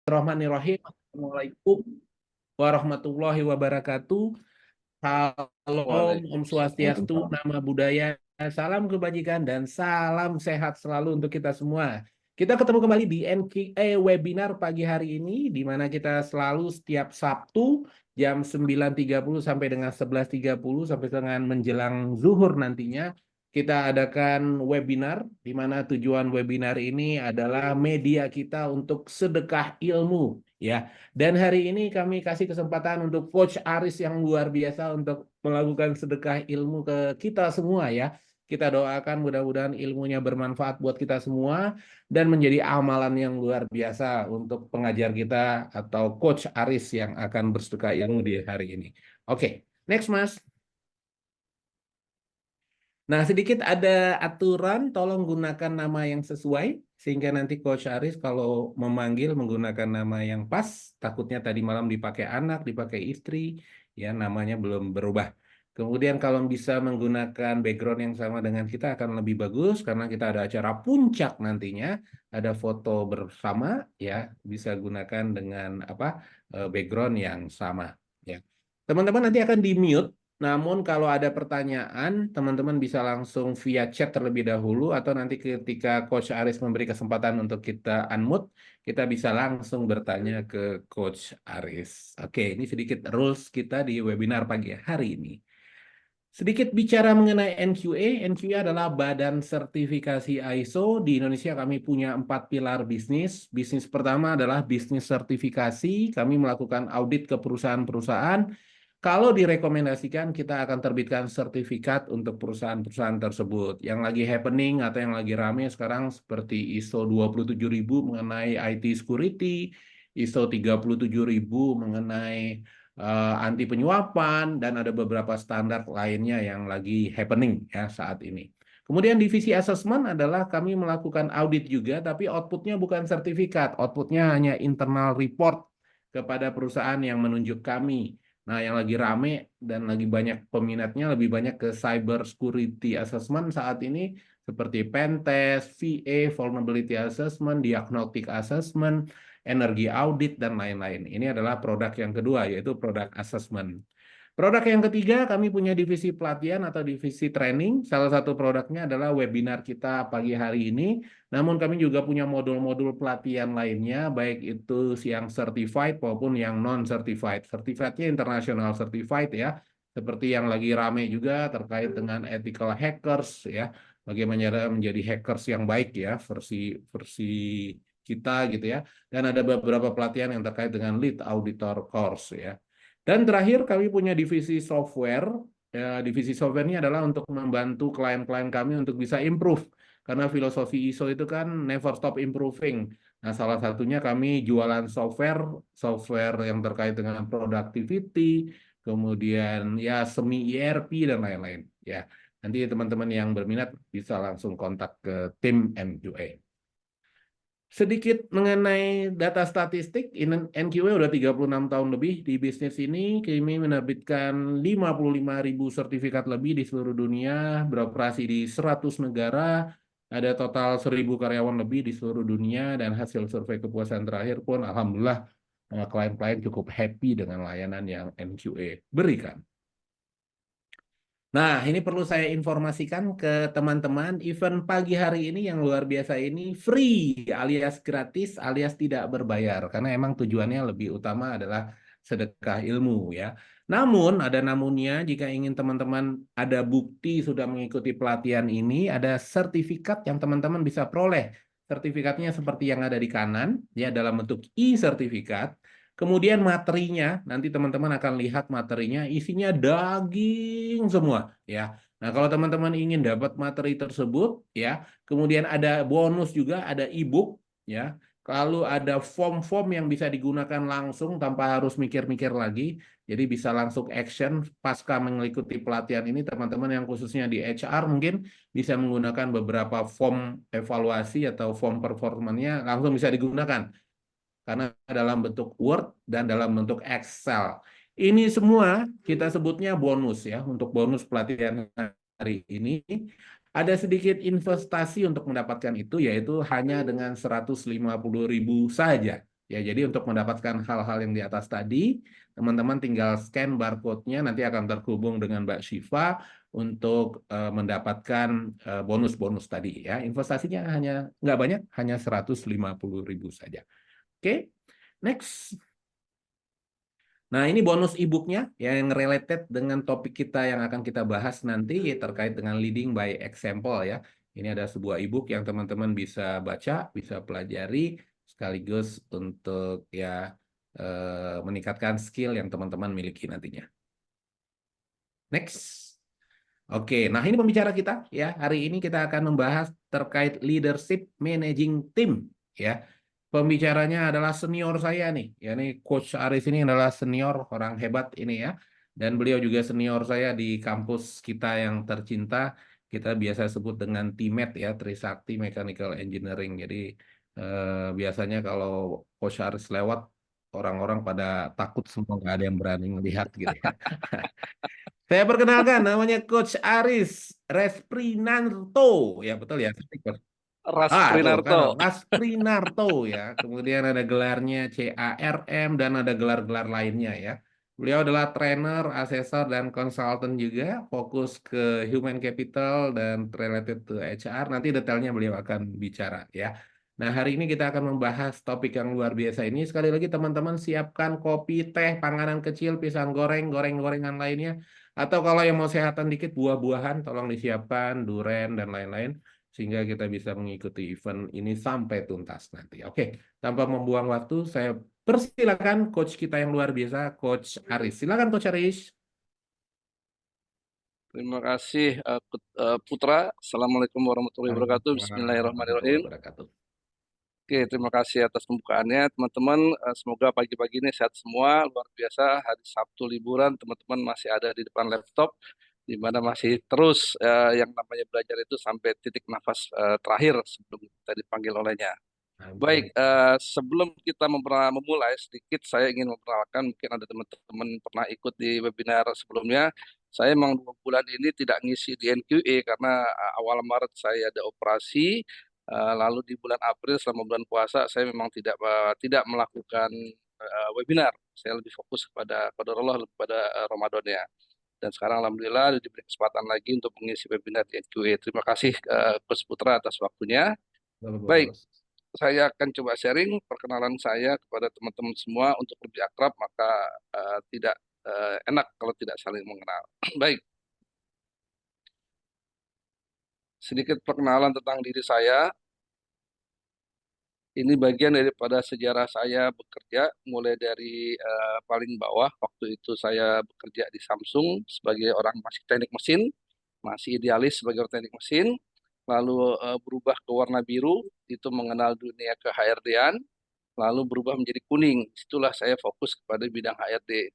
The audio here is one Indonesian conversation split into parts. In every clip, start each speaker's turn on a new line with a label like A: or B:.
A: Bismillahirrahmanirrahim. Assalamualaikum warahmatullahi wabarakatuh. Salam, Om Swastiastu,
B: Waalaikumsalam.
A: Nama Budaya, salam kebajikan, dan salam sehat selalu untuk kita semua. Kita ketemu kembali di NQA webinar pagi hari ini, di mana kita selalu setiap Sabtu jam 9.30 sampai dengan 11.30 sampai dengan menjelang zuhur nantinya. Kita adakan webinar, di mana tujuan webinar ini adalah media kita untuk sedekah ilmu, ya. Dan hari ini kami kasih kesempatan untuk Coach Aris yang luar biasa untuk melakukan sedekah ilmu ke kita semua, ya. Kita doakan mudah-mudahan ilmunya bermanfaat buat kita semua dan menjadi amalan yang luar biasa untuk pengajar kita atau Coach Aris yang akan bersedekah ilmu di hari ini. Oke, next Mas. Nah, sedikit ada aturan, tolong gunakan nama yang sesuai, sehingga nanti Coach Aris kalau memanggil menggunakan nama yang pas, takutnya tadi malam dipakai anak, dipakai istri, ya namanya belum berubah. Kemudian kalau bisa menggunakan background yang sama dengan kita akan lebih bagus, karena kita ada acara puncak nantinya, ada foto bersama, ya bisa gunakan dengan background yang sama. Ya, teman-teman nanti akan di-mute. Namun kalau ada pertanyaan, teman-teman bisa langsung via chat terlebih dahulu atau nanti ketika Coach Aris memberi kesempatan untuk kita unmute, kita bisa langsung bertanya ke Coach Aris. Oke, ini sedikit rules kita di webinar pagi hari ini. Sedikit bicara mengenai NQA. NQA adalah Badan Sertifikasi ISO. Di Indonesia kami punya 4 pilar bisnis. Bisnis pertama adalah bisnis sertifikasi. Kami melakukan audit ke perusahaan-perusahaan. Kalau direkomendasikan, kita akan terbitkan sertifikat untuk perusahaan-perusahaan tersebut. Yang lagi happening atau yang lagi rame sekarang seperti ISO 27000 mengenai IT security, ISO 37000 mengenai anti penyuapan, dan ada beberapa standar lainnya yang lagi happening ya saat ini. Kemudian divisi assessment adalah kami melakukan audit juga, tapi outputnya bukan sertifikat, outputnya hanya internal report kepada perusahaan yang menunjuk kami. Nah, yang lagi rame dan lagi banyak peminatnya lebih banyak ke cyber security assessment saat ini, seperti pen test, VA, vulnerability assessment, diagnostic assessment, energi audit, dan lain-lain. Ini adalah produk yang kedua, yaitu produk assessment. Produk yang ketiga, kami punya divisi pelatihan atau divisi training. Salah satu produknya adalah webinar kita pagi hari ini. Namun kami juga punya modul-modul pelatihan lainnya, baik itu yang certified maupun yang non-certified. Certified-nya international certified ya, seperti yang lagi rame juga terkait dengan ethical hackers ya, bagaimana menjadi hackers yang baik ya, versi kita gitu ya. Dan ada beberapa pelatihan yang terkait dengan lead auditor course ya. Dan terakhir kami punya divisi software. Ya, divisi software ini adalah untuk membantu klien-klien kami untuk bisa improve. Karena filosofi ISO itu kan never stop improving. Nah, salah satunya kami jualan software, software yang terkait dengan productivity, kemudian ya semi ERP dan lain-lain. Ya, nanti teman-teman yang berminat bisa langsung kontak ke tim NQA. Sedikit mengenai data statistik, NQA udah 36 tahun lebih di bisnis ini. Kami menerbitkan 55.000 sertifikat lebih di seluruh dunia, beroperasi di 100 negara, ada total 1.000 karyawan lebih di seluruh dunia, dan hasil survei kepuasan terakhir pun alhamdulillah klien-klien cukup happy dengan layanan yang NQA berikan. Nah, ini perlu saya informasikan ke teman-teman, event pagi hari ini yang luar biasa ini free alias gratis alias tidak berbayar, karena emang tujuannya lebih utama adalah sedekah ilmu ya. Namun, ada namunnya, jika ingin teman-teman ada bukti sudah mengikuti pelatihan ini, ada sertifikat yang teman-teman bisa peroleh. Sertifikatnya seperti yang ada di kanan, ya dalam bentuk e-sertifikat. Kemudian materinya, nanti teman-teman akan lihat materinya, isinya daging semua, ya. Nah, kalau teman-teman ingin dapat materi tersebut, ya, kemudian ada bonus juga, ada e-book, ya. Lalu ada form-form yang bisa digunakan langsung tanpa harus mikir-mikir lagi, jadi bisa langsung action pasca mengikuti pelatihan ini. Teman-teman yang khususnya di HR mungkin bisa menggunakan beberapa form evaluasi atau form performanya langsung bisa digunakan karena dalam bentuk Word dan dalam bentuk Excel. Ini semua kita sebutnya bonus ya, untuk bonus pelatihan hari ini. Ada sedikit investasi untuk mendapatkan itu, yaitu hanya dengan 150.000 saja. Ya, jadi untuk mendapatkan hal-hal yang di atas tadi, teman-teman tinggal scan barcode-nya, nanti akan terhubung dengan Mbak Syifa untuk mendapatkan bonus-bonus tadi ya. Investasinya hanya nggak banyak, hanya 150.000 saja. Oke, next. Nah, ini bonus e-booknya yang related dengan topik kita yang akan kita bahas nanti terkait dengan leading by example ya. Ini ada sebuah e-book yang teman-teman bisa baca, bisa pelajari sekaligus untuk ya meningkatkan skill yang teman-teman miliki nantinya. Next. Oke, nah ini pembicara kita ya. Hari ini kita akan membahas terkait leadership managing team ya. Pembicaranya adalah senior saya nih. Ya nih Coach Aris ini adalah senior orang hebat ini ya. Dan beliau juga senior saya di kampus kita yang tercinta. Kita biasa sebut dengan TMET ya, Trisakti Mechanical Engineering. Jadi biasanya kalau Coach Aris lewat orang-orang pada takut semua nggak ada yang berani melihat gitu ya. Saya perkenalkan namanya Coach Aris Resprinarto. Ya betul ya.
B: Ras
A: Tuh kan
B: Prinarto.
A: Rasprinarto ya. Kemudian ada gelarnya CARM dan ada gelar-gelar lainnya ya. Beliau adalah trainer, asesor, dan konsultan juga, fokus ke human capital dan related to HR. Nanti detailnya beliau akan bicara ya. Nah, hari ini kita akan membahas topik yang luar biasa ini. Sekali lagi teman-teman siapkan kopi, teh, panganan kecil, pisang goreng, goreng-gorengan lainnya. Atau kalau yang mau sehatan dikit, buah-buahan tolong disiapkan, duren, dan lain-lain sehingga kita bisa mengikuti event ini sampai tuntas nanti. Oke, tanpa membuang waktu, saya persilakan coach kita yang luar biasa, Coach Aris. Silakan Coach Aris.
B: Terima kasih Putra. Assalamualaikum warahmatullahi wabarakatuh.
A: Waalaikumsalam warahmatullahi
B: Bismillahirrahmanirrahim.
A: wabarakatuh.
B: Oke, terima kasih atas pembukaannya, teman-teman. Semoga pagi-pagi ini sehat semua. Luar biasa, hari Sabtu liburan, teman-teman masih ada di depan laptop, di mana masih terus yang namanya belajar itu sampai titik nafas terakhir sebelum kita dipanggil olehnya.
A: Amin.
B: Baik, sebelum kita memulai sedikit, saya ingin memperkenalkan, mungkin ada teman-teman pernah ikut di webinar sebelumnya. Saya memang 2 bulan ini tidak ngisi di NQA karena awal Maret saya ada operasi, lalu di bulan April selama bulan puasa saya memang tidak melakukan webinar. Saya lebih fokus kepada qadarullah, lebih pada Ramadannya. Dan sekarang alhamdulillah diberi kesempatan lagi untuk mengisi webinar di NQA. Terima kasih Coach Putra atas waktunya. Baik,
A: Bagus.
B: saya akan coba sharing perkenalan saya kepada teman-teman semua untuk lebih akrab, maka tidak enak kalau tidak saling mengenal. Baik, sedikit perkenalan tentang diri saya. Ini bagian daripada sejarah saya bekerja, mulai dari paling bawah. Waktu itu saya bekerja di Samsung sebagai orang masih teknik mesin, masih idealis sebagai orang teknik mesin. Lalu berubah ke warna biru, itu mengenal dunia ke HRD-an, lalu berubah menjadi kuning. Itulah saya fokus kepada bidang HRD.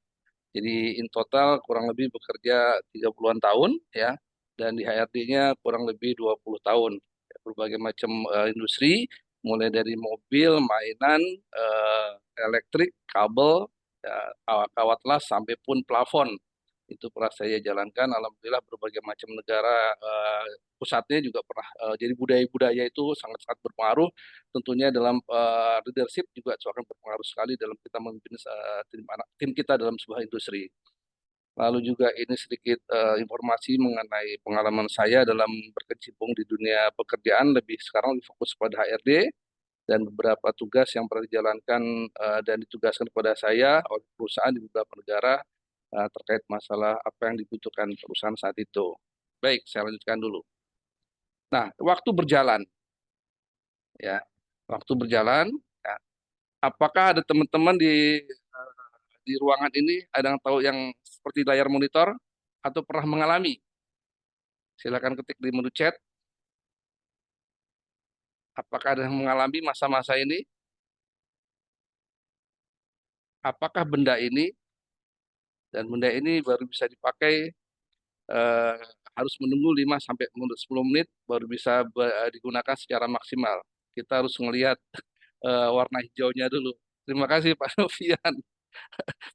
B: Jadi in total kurang lebih bekerja 30-an tahun ya, dan di HRD-nya kurang lebih 20 tahun. Berbagai macam industri, mulai dari mobil, mainan, elektrik, kabel, ya, kawat las sampai pun plafon. Itu pernah saya jalankan. Alhamdulillah berbagai macam negara pusatnya juga pernah. Jadi budaya-budaya itu sangat-sangat berpengaruh. Tentunya dalam leadership juga akan berpengaruh sekali dalam kita memimpin tim kita dalam sebuah industri. Lalu juga ini sedikit informasi mengenai pengalaman saya dalam berkecimpung di dunia pekerjaan, lebih sekarang lebih fokus pada HRD dan beberapa tugas yang pernah dijalankan dan ditugaskan kepada saya oleh perusahaan di beberapa negara terkait masalah apa yang dibutuhkan perusahaan saat itu. Baik, saya lanjutkan dulu. Nah, waktu berjalan, ya, waktu berjalan. Ya, apakah ada teman-teman di ruangan ini ada yang tahu yang seperti layar monitor atau pernah mengalami? Silakan ketik di menu chat. Apakah ada yang mengalami masa-masa ini? Apakah benda ini dan benda ini baru bisa dipakai eh, harus menunggu 5 sampai 10 menit baru bisa digunakan secara maksimal. Kita harus melihat warna hijaunya dulu. Terima kasih Pak Novian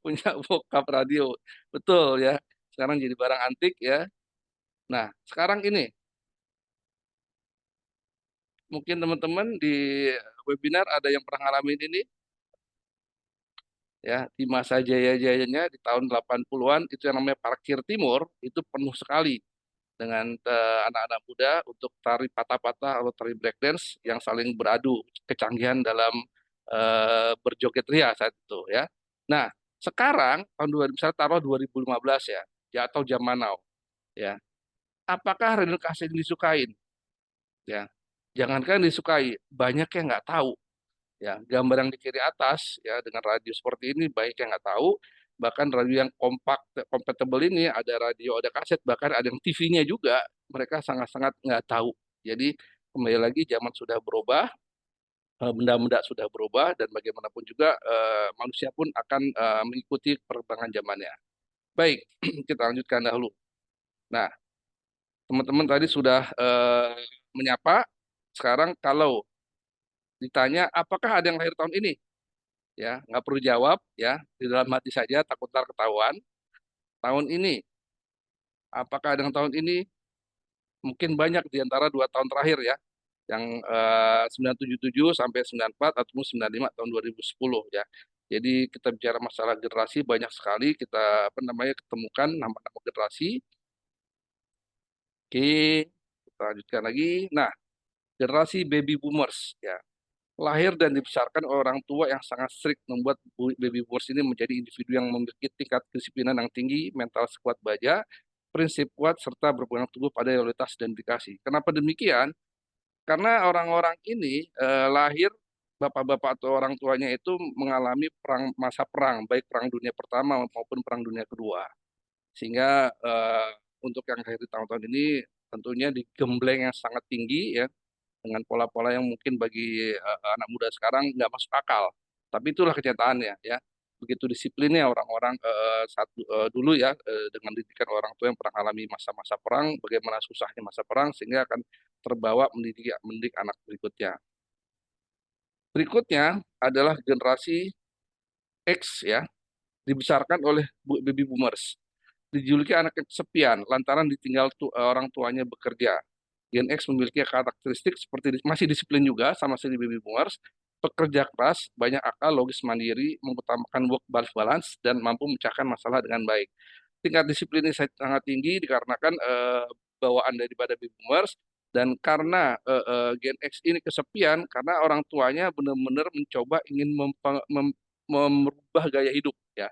B: punya bokap radio. Betul ya. Sekarang jadi barang antik ya. Nah, sekarang ini mungkin teman-teman di webinar ada yang pernah ngalamin ini. ya di masa jaya-jayanya di tahun 80-an itu yang namanya Parkir Timur itu penuh sekali dengan anak-anak muda untuk tari patah-patah atau tari breakdance yang saling beradu kecanggihan dalam berjoget ria saat itu ya. Nah, sekarang tahun 2000 misalnya taruh 2015 ya atau zaman now ya. Apakah Reno Kasih disukain ya? Jangankan disukai, banyak yang nggak tahu ya. Gambar yang di kiri atas ya dengan radio seperti ini banyak yang nggak tahu. Bahkan radio yang kompak, compatible ini ada radio, ada kaset, bahkan ada yang TV-nya juga. Mereka sangat-sangat nggak tahu. Jadi kembali lagi zaman sudah berubah, benda-benda sudah berubah dan bagaimanapun juga manusia pun akan mengikuti perkembangan zamannya. Baik, kita lanjutkan dahulu. Nah, teman-teman tadi sudah menyapa. Sekarang kalau ditanya apakah ada yang lahir tahun ini, ya nggak perlu jawab ya di dalam hati saja takut ntar ketahuan. Tahun ini, apakah ada yang tahun ini? Mungkin banyak di antara 2 tahun terakhir ya, yang 977 sampai 94 ataupun 95 tahun 2010 ya. Jadi kita bicara masalah generasi banyak sekali kita apa namanya ketemukan nama-nama generasi. Oke, kita lanjutkan lagi. Nah, generasi baby boomers ya. Lahir dan dibesarkan oleh orang tua yang sangat strict membuat baby boomers ini menjadi individu yang memiliki tingkat kedisiplinan yang tinggi, mental sekuat baja, prinsip kuat, serta berpegang teguh pada loyalitas dan dedikasi. Kenapa demikian? Karena orang-orang ini lahir bapak-bapak atau orang tuanya itu mengalami masa perang, baik perang dunia pertama maupun perang dunia kedua. Sehingga untuk yang lahir di tahun-tahun ini tentunya digembleng yang sangat tinggi ya dengan pola-pola yang mungkin bagi anak muda sekarang nggak masuk akal. Tapi itulah kenyataannya ya. Begitu disiplinnya orang-orang dulu ya dengan didikan orang tua yang pernah alami masa-masa perang, bagaimana susahnya masa perang sehingga akan terbawa mendidik anak berikutnya. Berikutnya adalah generasi X ya, dibesarkan oleh baby boomers. Dijuluki anak kesepian lantaran ditinggal orang tuanya bekerja. Gen X memiliki karakteristik seperti masih disiplin juga sama si baby boomers, pekerja keras, banyak akal, logis mandiri, mengutamakan work-life balance, dan mampu memecahkan masalah dengan baik. Tingkat disiplin ini sangat tinggi dikarenakan bawaan daripada baby boomers, dan karena Gen X ini kesepian, karena orang tuanya benar-benar mencoba ingin merubah gaya hidup ya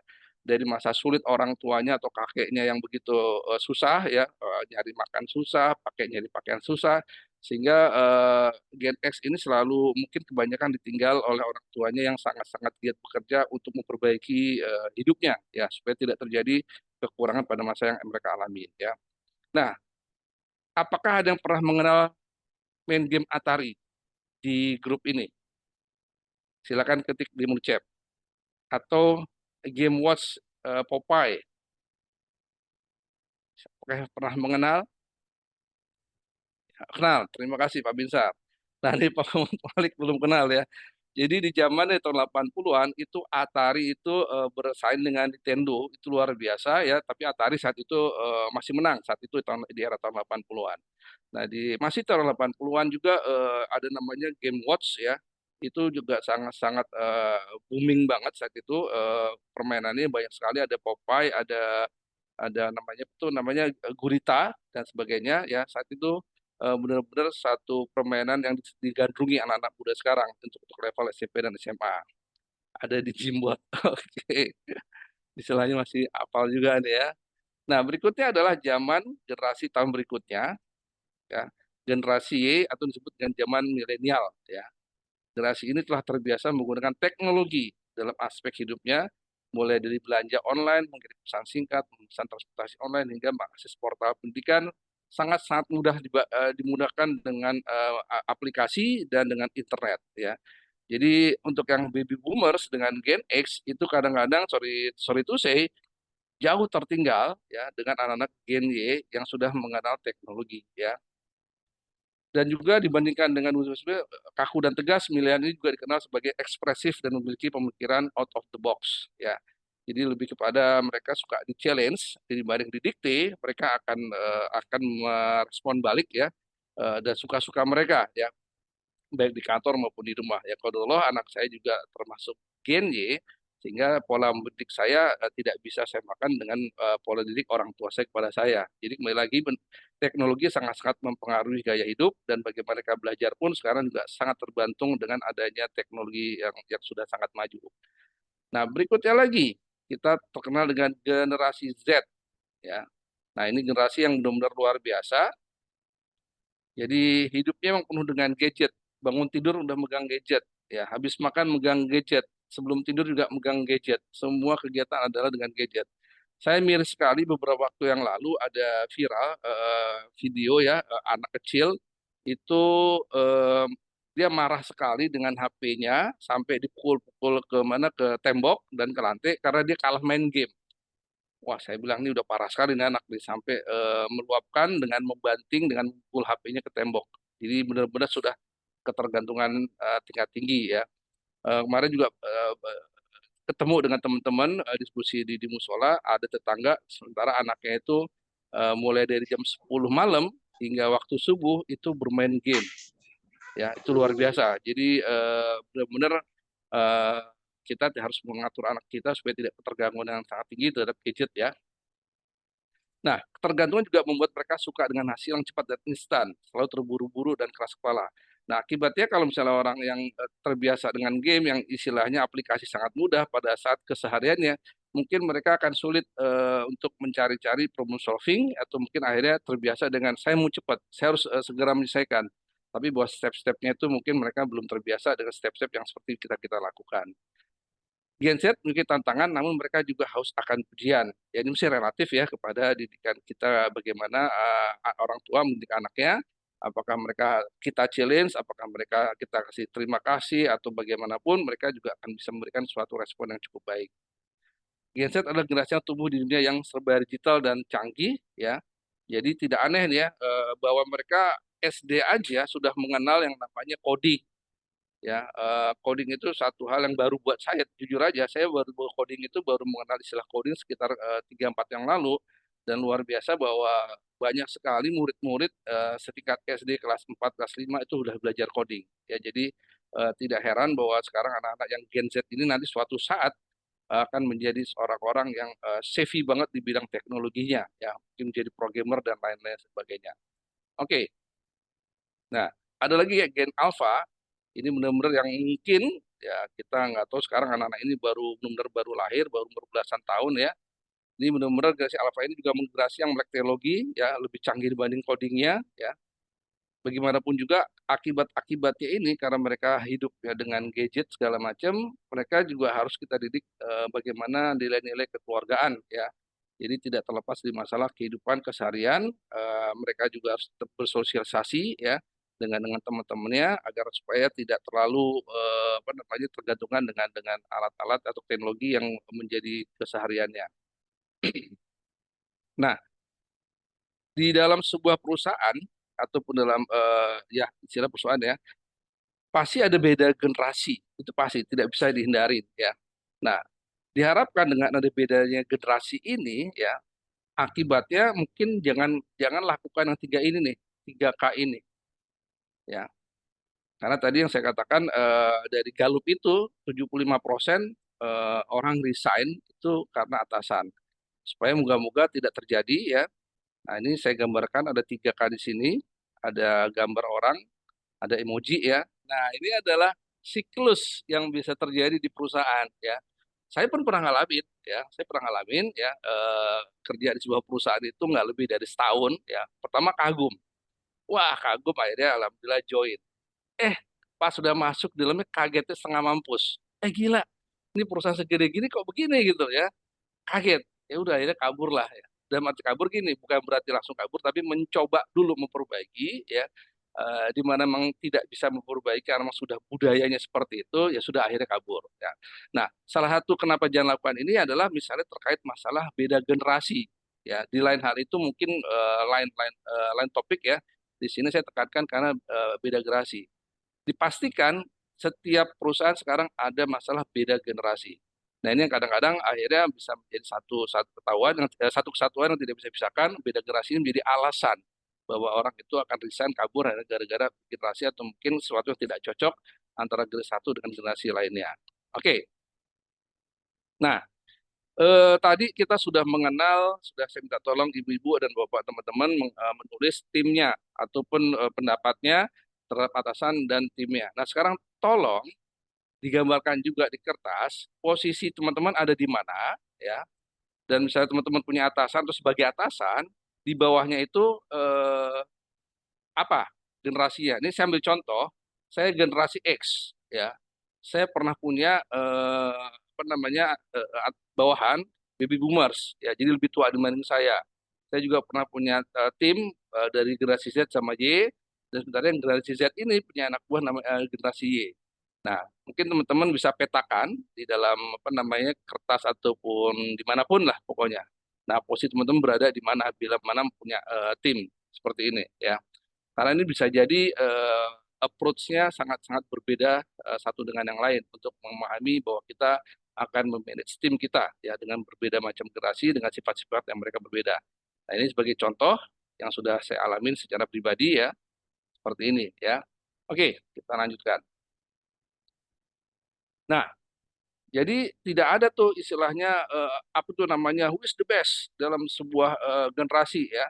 B: dari masa sulit orang tuanya atau kakeknya yang begitu susah ya nyari makan susah, nyari pakaian susah sehingga Gen X ini selalu mungkin kebanyakan ditinggal oleh orang tuanya yang sangat-sangat giat bekerja untuk memperbaiki hidupnya ya supaya tidak terjadi kekurangan pada masa yang mereka alami ya. Nah, apakah ada yang pernah mengenal main game Atari di grup ini? Silakan ketik di menu chat atau game Watch Popeye. Apakah pernah mengenal? Kenal, terima kasih Pak Binsar. Nah, ini Pak Malik belum kenal ya. Jadi di zaman tahun 80-an itu Atari itu bersaing dengan Nintendo, itu luar biasa ya, tapi Atari saat itu masih menang saat itu di era tahun 80-an. Nah, di masih tahun 80-an juga ada namanya Game Watch ya. Itu juga sangat-sangat booming banget saat itu permainannya banyak sekali ada Popeye, ada namanya gurita dan sebagainya ya saat itu benar-benar satu permainan yang digandrungi anak-anak muda sekarang untuk level SMP dan SMA ada di Jimbot. Oke, istilahnya masih apal juga nih ya. Nah, berikutnya adalah zaman generasi tahun berikutnya ya, generasi Y atau disebut dengan zaman milenial ya. Generasi ini telah terbiasa menggunakan teknologi dalam aspek hidupnya, mulai dari belanja online, mengirim pesan singkat, memesan transportasi online, hingga mengakses portal pendidikan, sangat-sangat mudah dimudahkan dengan aplikasi dan dengan internet. Ya. Jadi untuk yang baby boomers dengan Gen X itu kadang-kadang sorry sorry to say jauh tertinggal ya dengan anak-anak Gen Y yang sudah mengenal teknologi ya. Dan juga dibandingkan dengan Wisma kaku dan tegas, milenial ini juga dikenal sebagai ekspresif dan memiliki pemikiran out of the box. Ya, jadi lebih kepada mereka suka di challenge dibanding didikte, mereka akan merespon balik ya dan suka-suka mereka ya baik di kantor maupun di rumah. Ya kalau dulu anak saya juga termasuk Gen Y, Sehingga pola mendidik saya tidak bisa saya makan dengan pola didik orang tua saya kepada saya. Jadi kembali lagi teknologi sangat-sangat mempengaruhi gaya hidup dan bagaimana mereka belajar pun sekarang juga sangat tergantung dengan adanya teknologi yang sudah sangat maju. Nah, berikutnya lagi kita terkenal dengan generasi Z ya. Nah, ini generasi yang benar-benar luar biasa. Jadi hidupnya memang penuh dengan gadget. Bangun tidur udah megang gadget, ya. Habis makan megang gadget. Sebelum tidur juga megang gadget. Semua kegiatan adalah dengan gadget. Saya miris sekali beberapa waktu yang lalu ada viral video ya anak kecil itu eh, dia marah sekali dengan HP-nya sampai dipukul-pukul ke mana ke tembok dan ke lantai karena dia kalah main game. Wah, saya bilang ini udah parah sekali nih anak nih sampai meluapkan dengan membanting dengan memukul HP-nya ke tembok. Jadi benar-benar sudah ketergantungan tingkat tinggi ya. Kemarin juga ketemu dengan teman-teman diskusi di musola, ada tetangga sementara anaknya itu mulai dari jam 10 malam hingga waktu subuh itu bermain game. Ya, itu luar biasa. Jadi benar-benar eh, kita harus mengatur anak kita supaya tidak ketergantungan yang sangat tinggi terhadap gadget ya. Nah, ketergantungan juga membuat mereka suka dengan hasil yang cepat dan instan, selalu terburu-buru dan keras kepala. Nah, akibatnya kalau misalnya orang yang terbiasa dengan game yang istilahnya aplikasi sangat mudah pada saat kesehariannya, mungkin mereka akan sulit untuk mencari-cari problem solving atau mungkin akhirnya terbiasa dengan saya mau cepat, saya harus segera menyelesaikan. Tapi bahwa step-stepnya itu mungkin mereka belum terbiasa dengan step-step yang seperti kita lakukan. Gen Z memiliki tantangan, namun mereka juga haus akan pujian. Ya, ini mesti relatif ya kepada didikan kita bagaimana orang tua mendidik anaknya. Apakah mereka kita challenge, apakah mereka kita kasih terima kasih, atau bagaimanapun mereka juga akan bisa memberikan suatu respon yang cukup baik. Gen Z adalah generasi yang tumbuh di dunia yang serba digital dan canggih, ya. Jadi tidak aneh ya bahwa mereka SD aja sudah mengenal yang namanya coding ya coding itu satu hal yang baru buat saya jujur aja saya baru coding itu baru mengenal istilah coding sekitar 3-4 yang lalu dan luar biasa bahwa banyak sekali murid-murid setingkat SD kelas 4 kelas 5 itu sudah belajar coding ya jadi tidak heran bahwa sekarang anak-anak yang Gen Z ini nanti suatu saat akan menjadi seorang orang yang savvy banget di bidang teknologinya ya mungkin menjadi programmer dan lain-lain sebagainya. Oke. Nah, ada lagi ya Gen Alpha. Ini benar-benar yang mungkin ya kita nggak tahu sekarang anak-anak ini baru benar-benar baru lahir, baru berbelasan tahun ya. Ini benar-benar generasi Alpha ini juga menggenerasi yang melek teknologi ya lebih canggih dibanding codingnya ya. Bagaimanapun juga akibat-akibatnya ini karena mereka hidup ya dengan gadget segala macam, mereka juga harus kita didik bagaimana nilai-nilai kekeluargaan ya. Jadi tidak terlepas di masalah kehidupan keseharian, mereka juga harus tetap bersosialisasi ya dengan teman-temannya agar supaya tidak terlalu apa namanya tergantungan dengan alat-alat atau teknologi yang menjadi kesehariannya. Nah, di dalam sebuah perusahaan ataupun dalam ya istilah perusahaan ya pasti ada beda generasi itu pasti tidak bisa dihindarin ya. Nah, diharapkan dengan ada bedanya generasi ini ya akibatnya mungkin jangan jangan lakukan yang tiga ini nih 3K ini ya karena tadi yang saya katakan dari Gallup itu 75% orang resign itu karena atasan supaya moga-moga tidak terjadi ya. Nah, ini saya gambarkan ada 3K di sini, ada gambar orang, ada emoji ya. Nah, ini adalah siklus yang bisa terjadi di perusahaan ya. Saya pun pernah ngalamin ya, saya pernah ngalamin ya kerja di sebuah perusahaan itu nggak lebih dari setahun ya. Pertama kagum, wah kagum akhirnya alhamdulillah join. Eh pas sudah masuk di dalamnya kagetnya setengah mampus. Gila, ini perusahaan segede gini kok begini gitu ya, kaget. Ya udah akhirnya kabur lah ya. Dan mati kabur gini bukan berarti langsung kabur tapi mencoba dulu memperbaiki ya di mana memang tidak bisa memperbaiki karena memang sudah budayanya seperti itu ya sudah akhirnya kabur ya. Nah, salah satu kenapa jangan lakukan ini adalah misalnya terkait masalah beda generasi ya. Di lain hal itu mungkin lain topik ya. Di sini saya tekankan karena beda generasi. Dipastikan setiap perusahaan sekarang ada masalah beda generasi. Nah, ini yang kadang-kadang akhirnya bisa menjadi satu ketahuan satu kesatuan yang tidak bisa dipisahkan. Beda generasi ini menjadi alasan bahwa orang itu akan resign kabur hanya gara-gara generasi atau mungkin sesuatu yang tidak cocok antara generasi satu dengan generasi lainnya. Oke, Nah, tadi kita sudah mengenal, sudah saya minta tolong ibu-ibu dan bapak teman-teman menulis timnya ataupun pendapatnya terhadap atasan dan timnya. Nah, sekarang tolong digambarkan juga di kertas posisi teman-teman ada di mana, ya. Dan misalnya teman-teman punya atasan atau sebagai atasan, di bawahnya itu apa generasinya. Ini saya ambil contoh, saya generasi X, ya. Saya pernah punya apa namanya bawahan baby boomers, ya. Jadi lebih tua dibanding saya. Saya juga pernah punya tim dari generasi Z sama Y, dan sebenarnya yang generasi Z ini punya anak buah namanya generasi Y. Nah, mungkin teman-teman bisa petakan di dalam apa namanya kertas ataupun dimanapun lah pokoknya. Nah, posisi teman-teman berada di mana bila mana punya tim seperti ini, ya. Karena ini bisa jadi approach-nya sangat-sangat berbeda satu dengan yang lain untuk memahami bahwa kita akan memanage tim kita ya dengan berbeda macam generasi dengan sifat-sifat yang mereka berbeda. Nah, ini sebagai contoh yang sudah saya alamin secara pribadi ya, seperti ini ya. Oke, kita lanjutkan. Nah, jadi tidak ada tuh istilahnya apa tuh namanya who is the best dalam sebuah generasi ya.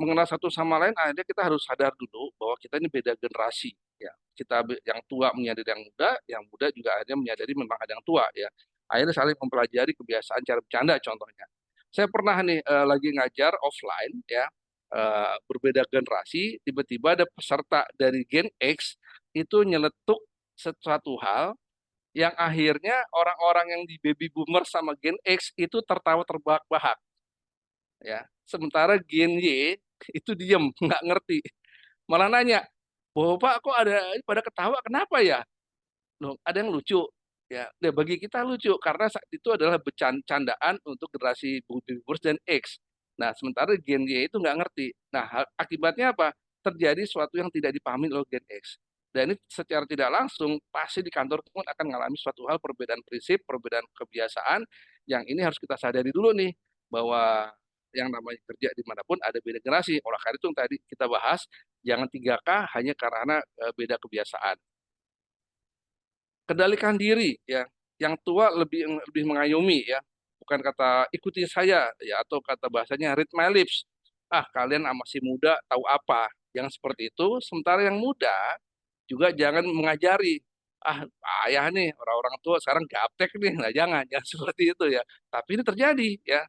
B: Mengenal satu sama lain, akhirnya kita harus sadar dulu bahwa kita ini beda generasi. Ya, kita yang tua menyadari yang muda juga akhirnya menyadari memang ada yang tua. Ya, akhirnya saling mempelajari kebiasaan cara bercanda contohnya. Saya pernah nih lagi ngajar offline, ya, berbeda generasi, tiba-tiba ada peserta dari Gen X itu nyeletuk sesuatu hal yang akhirnya orang-orang yang di baby boomer sama Gen X itu tertawa terbahak-bahak ya. Sementara Gen Y itu diem, nggak ngerti. Malah nanya, Bapak kok ada pada ketawa, kenapa ya? Loh, ada yang lucu. Ya, bagi kita lucu karena saat itu adalah bercandaan untuk generasi baby boomers dan X. Nah, sementara Gen Y itu nggak ngerti. Nah, akibatnya apa? Terjadi sesuatu yang tidak dipahami oleh Gen X. Dan ini secara tidak langsung pasti di kantor pun akan mengalami suatu hal perbedaan prinsip, perbedaan kebiasaan yang ini harus kita sadari dulu nih bahwa yang namanya kerja dimanapun ada beda generasi. Oleh karena itu yang tadi kita bahas, jangan 3K hanya karena beda kebiasaan. Kendalikan diri ya. Yang tua lebih lebih mengayomi ya. Bukan kata ikuti saya ya atau kata bahasanya read my lips. Ah, kalian masih muda, tahu apa? Yang seperti itu. Sementara yang muda juga jangan mengajari. Ah, ayah nih orang-orang tua sekarang gaptek nih. Nah, jangan seperti itu ya. Tapi ini terjadi ya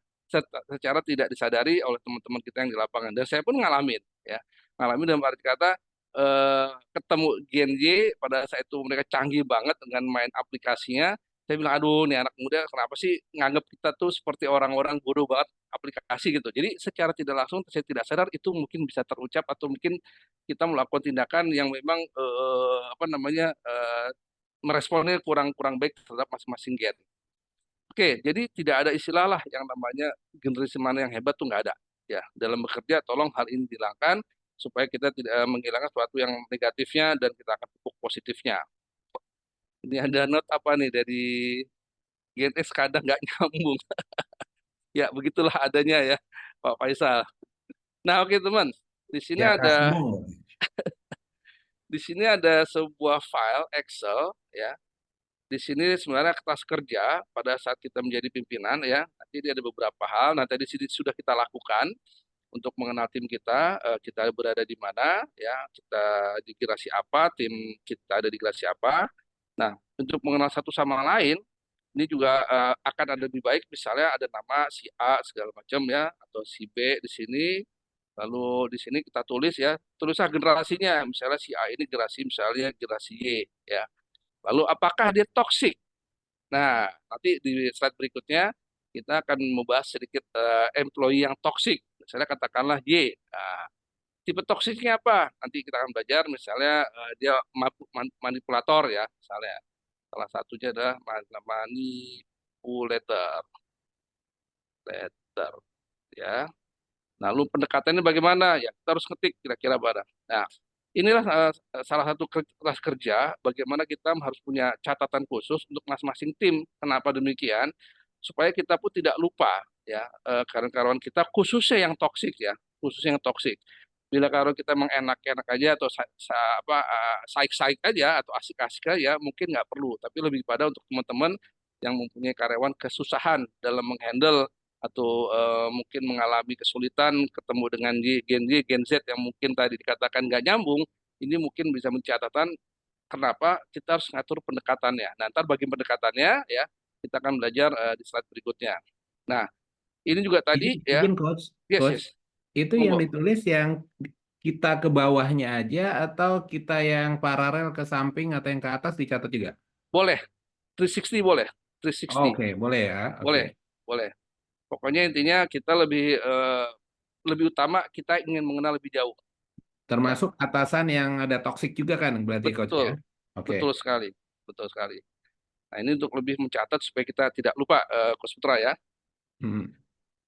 B: secara tidak disadari oleh teman-teman kita yang di lapangan. Dan saya pun ngalamin ya. Ngalamin dalam arti kata eh, ketemu Gen Y pada saat itu mereka canggih banget dengan main aplikasinya. Saya bilang, aduh, nih anak muda kenapa sih nganggap kita tuh seperti orang-orang bodoh banget aplikasi gitu. Jadi secara tidak langsung saya tidak sadar itu mungkin bisa terucap atau mungkin kita melakukan tindakan yang memang apa namanya meresponnya kurang kurang baik terhadap masing-masing gen. Oke, jadi tidak ada istilah lah yang namanya generasi mana yang hebat tuh nggak ada. Ya, dalam bekerja tolong hal ini dihilangkan supaya kita tidak menghilangkan sesuatu yang negatifnya dan kita akan pupuk positifnya. Ini ada note apa nih dari Gen X kadang nggak nyambung. Ya, begitulah adanya ya, Pak Faisal. Nah, oke teman, di sini
A: Ya,
B: ada
A: Kasmo.
B: sebuah file Excel ya. Di sini sebenarnya kertas kerja pada saat kita menjadi pimpinan ya. Nanti ada beberapa hal. Nah, tadi sini sudah kita lakukan untuk mengenal tim kita, kita berada di mana, ya, kita di generasi apa, tim kita ada di generasi apa. Nah, untuk mengenal satu sama lain, ini juga akan ada lebih baik misalnya ada nama si A segala macam ya, atau si B di sini. Lalu di sini kita tulis ya, tulislah generasinya. Misalnya si A ini generasi misalnya generasi Y ya. Lalu apakah dia toksik? Nah, nanti di slide berikutnya kita akan membahas sedikit employee yang toksik. Misalnya katakanlah Y. Nah, tipe toksiknya apa? Nanti kita akan belajar misalnya dia manipulator ya, misalnya. Salah satunya adalah manipulator, letter, ya. Nah, lalu pendekatannya bagaimana? Ya, kita harus ketik kira-kira pada. Nah, inilah salah satu kelas kerja bagaimana kita harus punya catatan khusus untuk masing-masing tim. Kenapa demikian? Supaya kita pun tidak lupa ya karyawan-karyawan kita khususnya yang toksik ya, khususnya yang toksik. Bila kalau kita mengenak-enak aja atau saik-saik aja atau asik-asik aja mungkin nggak perlu, tapi lebih pada untuk teman-teman yang mempunyai karyawan kesusahan dalam menghandle atau mungkin mengalami kesulitan ketemu dengan Gen Y, Gen Z yang mungkin tadi dikatakan nggak nyambung, ini mungkin bisa mencatatkan kenapa kita harus ngatur pendekatannya. Nah, ntar bagi pendekatannya ya, kita akan belajar di slide berikutnya. Nah, ini juga tadi ya,
A: Izin coach,
B: yes,
A: coach,
B: yes,
A: itu yang
B: monggo.
A: ditulis yang kita ke bawahnya aja atau kita yang paralel ke samping atau yang ke atas dicatat juga?
B: Boleh, 360 boleh,
A: Oh,
B: 360
A: oke, boleh ya. Oke.
B: boleh, boleh. Pokoknya intinya kita lebih utama kita ingin mengenal lebih jauh. Ya,
A: Termasuk atasan yang ada toksik juga kan berarti coach
B: betul,
A: ya? Oke.
B: betul sekali, betul sekali. Nah, ini untuk lebih mencatat supaya kita tidak lupa, Coach Putra ya.
A: Hmm.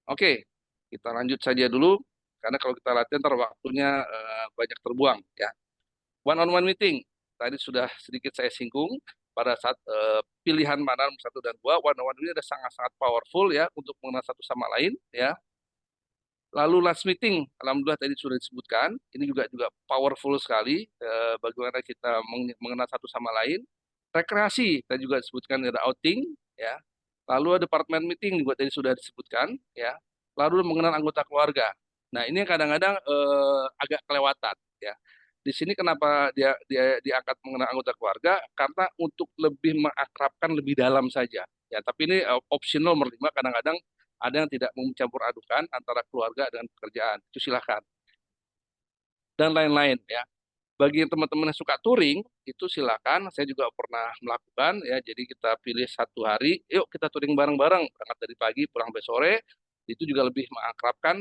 B: Oke, kita lanjut saja dulu, karena kalau kita latihan ntar waktunya banyak terbuang ya. One on one meeting, tadi sudah sedikit saya singgung, pada saat pilihan mana nomor satu dan dua, one on one ini ada sangat-sangat powerful ya, untuk mengenal satu sama lain ya. Lalu last meeting, alhamdulillah tadi sudah disebutkan, ini juga powerful sekali, bagaimana kita mengenal satu sama lain. Rekreasi, tadi juga disebutkan ada outing, ya. Lalu ada department meeting juga tadi sudah disebutkan, ya. Lalu mengenal anggota keluarga. Nah, ini yang kadang-kadang agak kelewatan, ya. Di sini kenapa dia dia diangkat mengenal anggota keluarga? Karena untuk lebih mengakrabkan lebih dalam saja, ya. Tapi ini optional nomor 5, kadang-kadang ada yang tidak mencampur adukan antara keluarga dengan pekerjaan. Itu silahkan. Dan lain-lain, ya. Bagi teman-teman yang suka touring, itu silakan. Saya juga pernah melakukan ya. Jadi kita pilih satu hari, yuk kita touring bareng-bareng, berangkat dari pagi, pulang sampai sore. Itu juga lebih mengakrabkan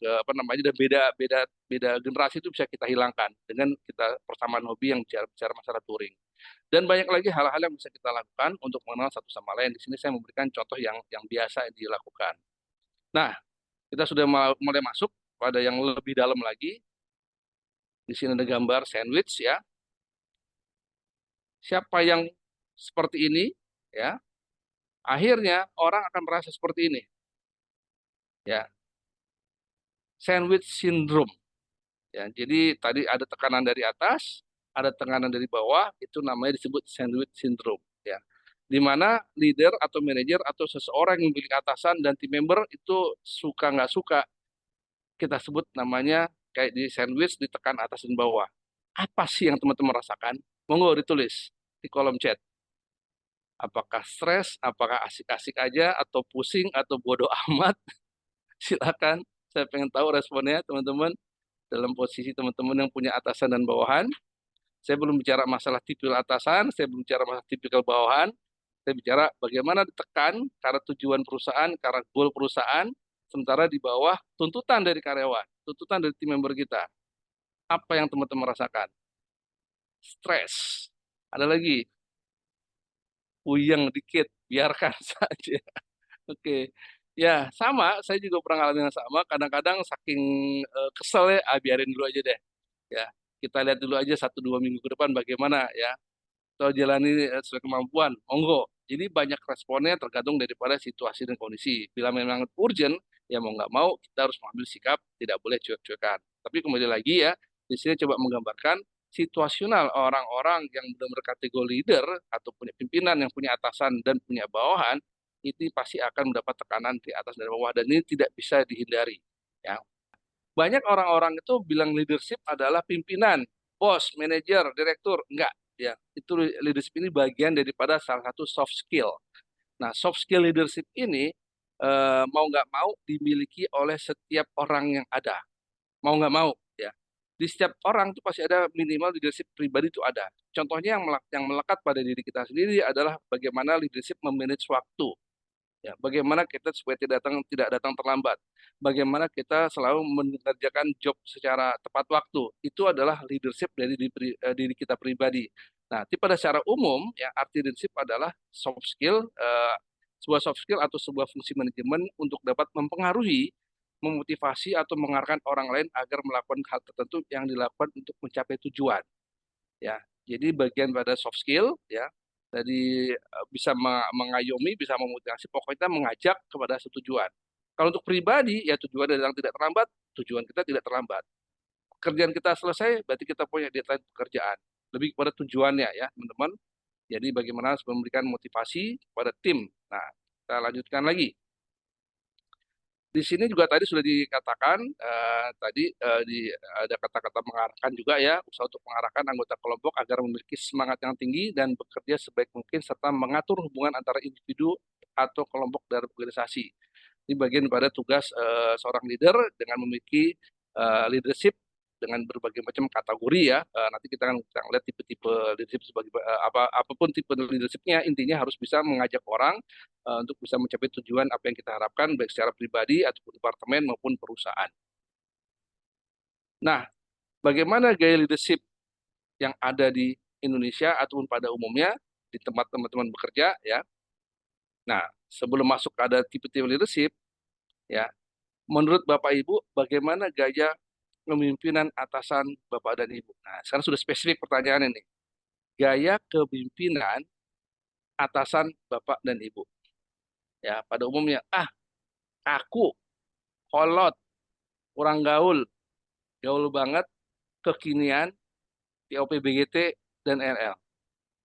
B: ke apa namanya, dan beda beda beda generasi itu bisa kita hilangkan dengan kita persamaan hobi yang bicara, bicara masalah touring. Dan banyak lagi hal-hal yang bisa kita lakukan untuk mengenal satu sama lain. Di sini saya memberikan contoh yang biasa dilakukan. Nah, kita sudah mulai masuk pada yang lebih dalam lagi. Di sini ada gambar sandwich ya. Siapa yang seperti ini ya, akhirnya orang akan merasa seperti ini ya. Sandwich syndrome ya. Jadi tadi ada tekanan dari atas, ada tekanan dari bawah, itu namanya disebut sandwich syndrome ya. Di mana leader atau manajer atau seseorang yang memiliki atasan dan tim member itu suka nggak suka, kita sebut namanya kayak di sandwich, ditekan atas dan bawah. Apa sih yang teman-teman rasakan? Monggo ditulis di kolom chat. Apakah stres, apakah asik-asik aja, atau pusing, atau bodoh amat? Silakan. Saya pengen tahu responnya teman-teman dalam posisi teman-teman yang punya atasan dan bawahan. Saya belum bicara masalah tipikal atasan, saya belum bicara masalah tipikal bawahan. Saya bicara bagaimana ditekan karena tujuan perusahaan, karena goal perusahaan, sementara di bawah tuntutan dari karyawan, tuntutan dari tim member kita. Apa yang teman-teman rasakan? Stres. Ada lagi, puyeng dikit, biarkan saja. Oke. Ya, sama, saya juga pernah ngalamin yang sama. Kadang-kadang saking kesel ya, biarin dulu aja deh. Ya, kita lihat dulu aja 1-2 minggu ke depan bagaimana ya. Atau jalani sesuai kemampuan, monggo. Jadi banyak responnya tergantung daripada situasi dan kondisi. Bila memang urgent, ya mau nggak mau kita harus mengambil sikap, tidak boleh cuek-cuekan. Tapi kembali lagi ya, di sini coba menggambarkan situasional orang-orang yang benar berkategori leader atau punya pimpinan yang punya atasan dan punya bawahan, ini pasti akan mendapat tekanan di atas dan bawah, dan ini tidak bisa dihindari. Ya. Banyak orang-orang itu bilang leadership adalah pimpinan, bos, manajer, direktur. Enggak, ya. Itu leadership ini bagian daripada salah satu soft skill. Nah, soft skill leadership ini mau nggak mau dimiliki oleh setiap orang yang ada. Mau nggak mau, ya. Di setiap orang itu pasti ada minimal leadership pribadi itu ada. Contohnya yang melekat pada diri kita sendiri adalah bagaimana leadership memanage waktu. Ya, bagaimana kita supaya tidak datang terlambat. Bagaimana kita selalu mengerjakan job secara tepat waktu. Itu adalah leadership dari diri kita pribadi. Nah, tapi pada secara umum ya arti leadership adalah soft skill, sebuah soft skill atau sebuah fungsi manajemen untuk dapat mempengaruhi, memotivasi atau mengarahkan orang lain agar melakukan hal tertentu yang dilakukan untuk mencapai tujuan. Ya, jadi bagian pada soft skill ya, dari bisa mengayomi, bisa memotivasi, pokoknya mengajak kepada setujuan. Kalau untuk pribadi ya tujuan yang tidak terlambat, tujuan kita tidak terlambat. Pekerjaan kita selesai, berarti kita punya deadline pekerjaan. Lebih kepada tujuannya ya, teman-teman. Jadi bagaimana harus memberikan motivasi kepada tim. Nah, kita lanjutkan lagi. Di sini juga tadi sudah dikatakan, ada kata-kata mengarahkan juga ya, usaha untuk mengarahkan anggota kelompok agar memiliki semangat yang tinggi dan bekerja sebaik mungkin serta mengatur hubungan antara individu atau kelompok dan organisasi. Ini bagian pada tugas seorang leader dengan memiliki leadership dengan berbagai macam kategori ya. Nanti kita akan lihat tipe-tipe leadership sebagai apapun tipe leadershipnya, intinya harus bisa mengajak orang untuk bisa mencapai tujuan apa yang kita harapkan baik secara pribadi ataupun departemen maupun perusahaan. Nah, bagaimana gaya leadership yang ada di Indonesia ataupun pada umumnya di tempat teman-teman bekerja ya. Nah, sebelum masuk ke ada tipe-tipe leadership ya, menurut Bapak Ibu bagaimana gaya kepemimpinan atasan Bapak dan Ibu? Nah, sekarang sudah spesifik pertanyaan ini. Gaya kepemimpinan atasan Bapak dan Ibu. Ya, pada umumnya, kaku, kolot, kurang gaul, gaul banget, kekinian, POP BGT, dan RL.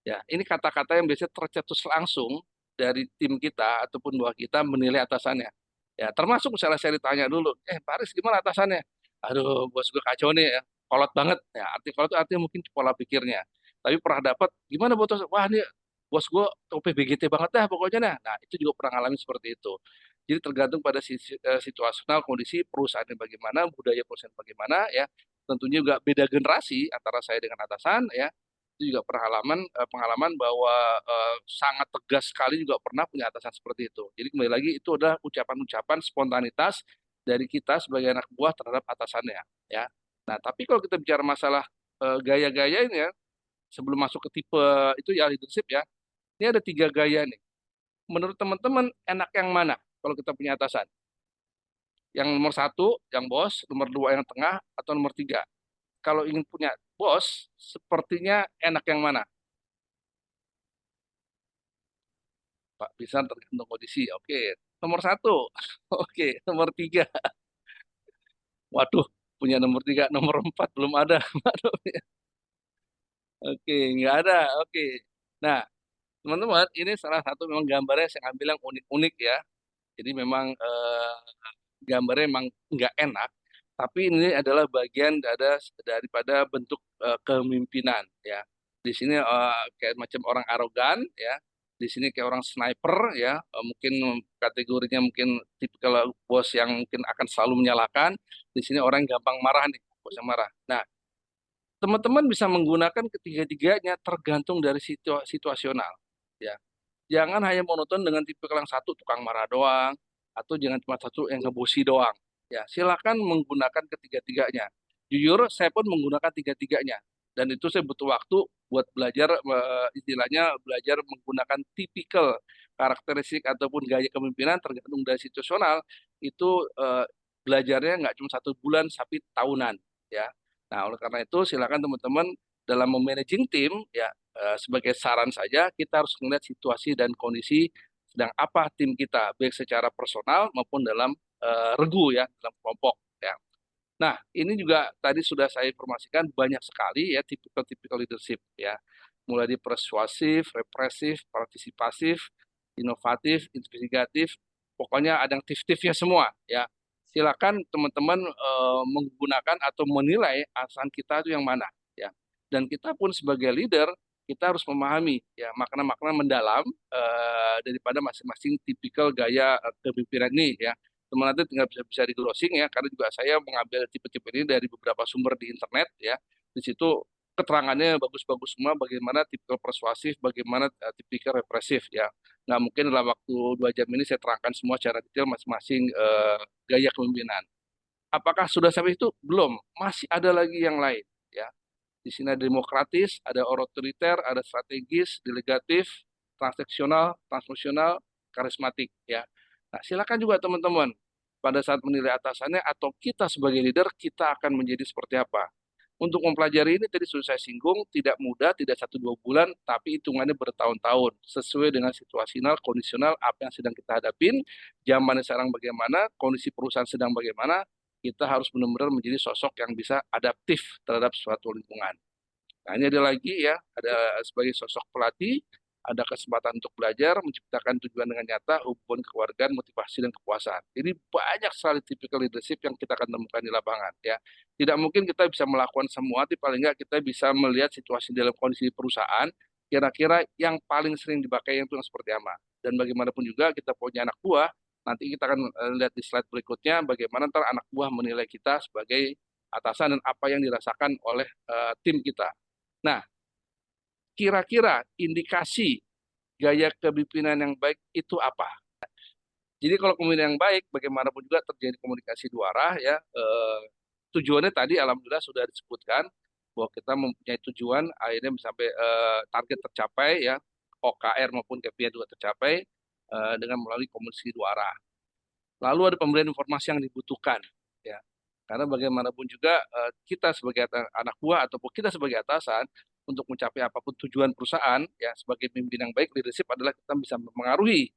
B: Ya, ini kata-kata yang biasanya tercetus langsung dari tim kita ataupun bawah kita menilai atasannya. Ya, termasuk misalnya saya ditanya dulu, Pak Aris gimana atasannya? Aduh, bos gue kacau nih ya, kolot banget. Ya, arti kolot itu artinya mungkin pola pikirnya. Tapi pernah dapat, gimana bos? Wah, ini bos gue OPBGT banget dah pokoknya. Nah, itu juga pernah ngalamin seperti itu. Jadi tergantung pada situasional kondisi perusahaannya bagaimana, budaya perusahaan bagaimana ya. Tentunya juga beda generasi antara saya dengan atasan ya. Itu juga pengalaman bahwa sangat tegas sekali juga pernah punya atasan seperti itu. Jadi kembali lagi itu adalah ucapan-ucapan spontanitas dari kita sebagai anak buah terhadap atasannya ya. Nah, tapi kalau kita bicara masalah gaya-gaya ini ya, sebelum masuk ke tipe itu ya leadership ya, ini ada 3 gaya nih. Menurut teman-teman enak yang mana kalau kita punya atasan? Yang nomor 1, yang bos, nomor 2 yang tengah, atau nomor 3? Kalau ingin punya bos, sepertinya enak yang mana? Pak, bisa tergantung kondisi. Oke, nomor 1. Oke, nomor 3. Waduh, punya nomor 3, nomor 4 belum ada. Waduh, oke, nggak ada. Oke. Nah, teman-teman, ini salah satu memang gambarnya saya ambil yang unik-unik ya. Jadi memang gambarnya memang nggak enak, tapi ini adalah bagian daripada bentuk kepemimpinan ya. Di sini kayak macam orang arogan ya. Di sini kayak orang sniper ya. Mungkin kategorinya mungkin tipikal bos yang mungkin akan selalu menyalahkan. Di sini orang yang gampang marah nih, bos yang marah. Nah, teman-teman bisa menggunakan ketiga-tiganya tergantung dari situasional ya. Jangan hanya monoton dengan tipikal yang satu tukang marah doang, atau jangan cuma satu yang ngebosi doang. Ya, silakan menggunakan ketiga-tiganya. Jujur, saya pun menggunakan tiga-tiganya. Dan itu saya butuh waktu buat belajar, istilahnya belajar menggunakan tipikal karakteristik ataupun gaya kepemimpinan tergantung dari situasional. Itu belajarnya nggak cuma 1 bulan, tapi tahunan. Ya. Nah, oleh karena itu silakan teman-teman dalam memanaging tim, ya sebagai saran saja, kita harus melihat situasi dan kondisi sedang apa tim kita, baik secara personal maupun dalam regu ya, dalam kelompok. Ya. Nah, ini juga tadi sudah saya informasikan banyak sekali ya tipikal-tipikal leadership ya. Mulai di persuasif, represif, partisipasif, inovatif, investigatif, pokoknya ada yang tif-tifnya semua ya. Silakan teman-teman menggunakan atau menilai atasan kita itu yang mana ya. Dan kita pun sebagai leader kita harus memahami ya makna-makna mendalam daripada masing-masing tipikal gaya kepemimpinan ini ya. Teman nanti tinggal bisa di closing ya karena juga saya mengambil tipe-tipe ini dari beberapa sumber di internet ya. Di situ keterangannya bagus-bagus semua bagaimana tipikal persuasif, bagaimana tipikal represif ya. Nggak mungkin dalam waktu 2 jam ini saya terangkan semua secara detail masing-masing gaya kepemimpinan. Apakah sudah sampai itu? Belum. Masih ada lagi yang lain ya. Di sini ada demokratis, ada otoriter, ada strategis, delegatif, transaksional, transnasional, karismatik ya. Nah, silakan juga teman-teman pada saat menilai atasannya atau kita sebagai leader kita akan menjadi seperti apa. Untuk mempelajari ini tadi sudah saya singgung, tidak mudah, tidak 1-2 bulan, tapi hitungannya bertahun-tahun sesuai dengan situasional, kondisional apa yang sedang kita hadapin, zamannya sekarang bagaimana, kondisi perusahaan sedang bagaimana, kita harus benar-benar menjadi sosok yang bisa adaptif terhadap suatu lingkungan. Nah, ini ada lagi ya, ada sebagai sosok pelatih, ada kesempatan untuk belajar, menciptakan tujuan dengan nyata, hubungan kekeluargaan, motivasi dan kepuasan. Jadi banyak sekali tipikal leadership yang kita akan temukan di lapangan ya. Tidak mungkin kita bisa melakukan semua, tapi paling nggak kita bisa melihat situasi dalam kondisi perusahaan, kira-kira yang paling sering dipakai itu yang seperti apa. Dan bagaimanapun juga kita punya anak buah, nanti kita akan lihat di slide berikutnya bagaimana ntar anak buah menilai kita sebagai atasan dan apa yang dirasakan oleh tim kita. Nah, kira-kira indikasi gaya kepemimpinan yang baik itu apa? Jadi kalau kepemimpinan yang baik, bagaimanapun juga terjadi komunikasi dua arah ya. Tujuannya tadi alhamdulillah sudah disebutkan bahwa kita mempunyai tujuan akhirnya sampai target tercapai ya, OKR maupun KPI juga tercapai dengan melalui komunikasi dua arah. Lalu ada pemberian informasi yang dibutuhkan ya. Karena bagaimanapun juga kita sebagai anak buah ataupun kita sebagai atasan untuk mencapai apapun tujuan perusahaan ya sebagai pemimpin yang baik leadership adalah kita bisa mempengaruhi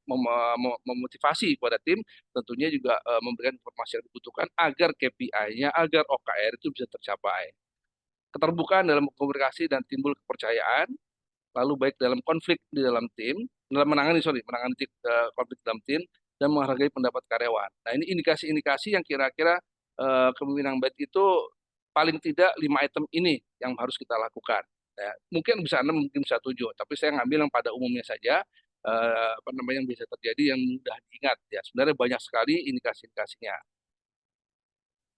B: memotivasi kepada tim tentunya juga memberikan informasi yang dibutuhkan agar KPI-nya agar OKR itu bisa tercapai keterbukaan dalam komunikasi dan timbul kepercayaan lalu baik dalam konflik di dalam tim dalam menangani konflik dalam tim dan menghargai pendapat karyawan. Nah ini indikasi-indikasi yang kira-kira kepemimpinan baik itu paling tidak 5 item ini yang harus kita lakukan. Ya, mungkin bisa 6, mungkin bisa 7, tapi saya ngambil yang pada umumnya saja, apa namanya yang bisa terjadi yang mudah diingat. Ya, sebenarnya banyak sekali indikasi-indikasinya.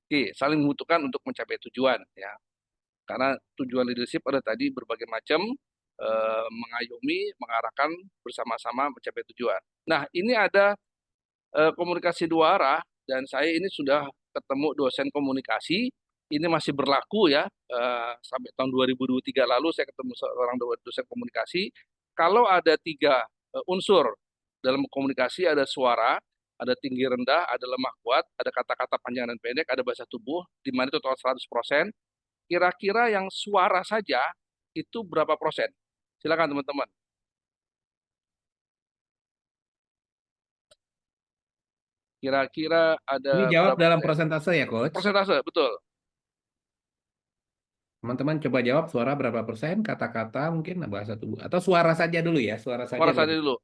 B: Oke, saling membutuhkan untuk mencapai tujuan. Ya, karena tujuan leadership ada tadi berbagai macam, mengayomi, mengarahkan bersama-sama mencapai tujuan. Nah, ini ada komunikasi dua arah dan saya ini sudah ketemu dosen komunikasi ini masih berlaku ya sampai tahun 2023 lalu saya ketemu seorang dosen komunikasi kalau ada 3 unsur dalam komunikasi ada suara ada tinggi rendah ada lemah kuat ada kata-kata panjang dan pendek ada bahasa tubuh di mana total 100% kira-kira yang suara saja itu berapa persen silakan teman-teman. Kira-kira ada
A: Ini jawab
B: berapa
A: dalam
B: persen?
A: persentase ya, Coach.
B: Persentase, betul.
A: Teman-teman coba jawab suara berapa persen, kata-kata mungkin bahasa tubuh. Atau suara saja dulu ya, suara saja
B: Suara
A: dulu.
B: saya dulu.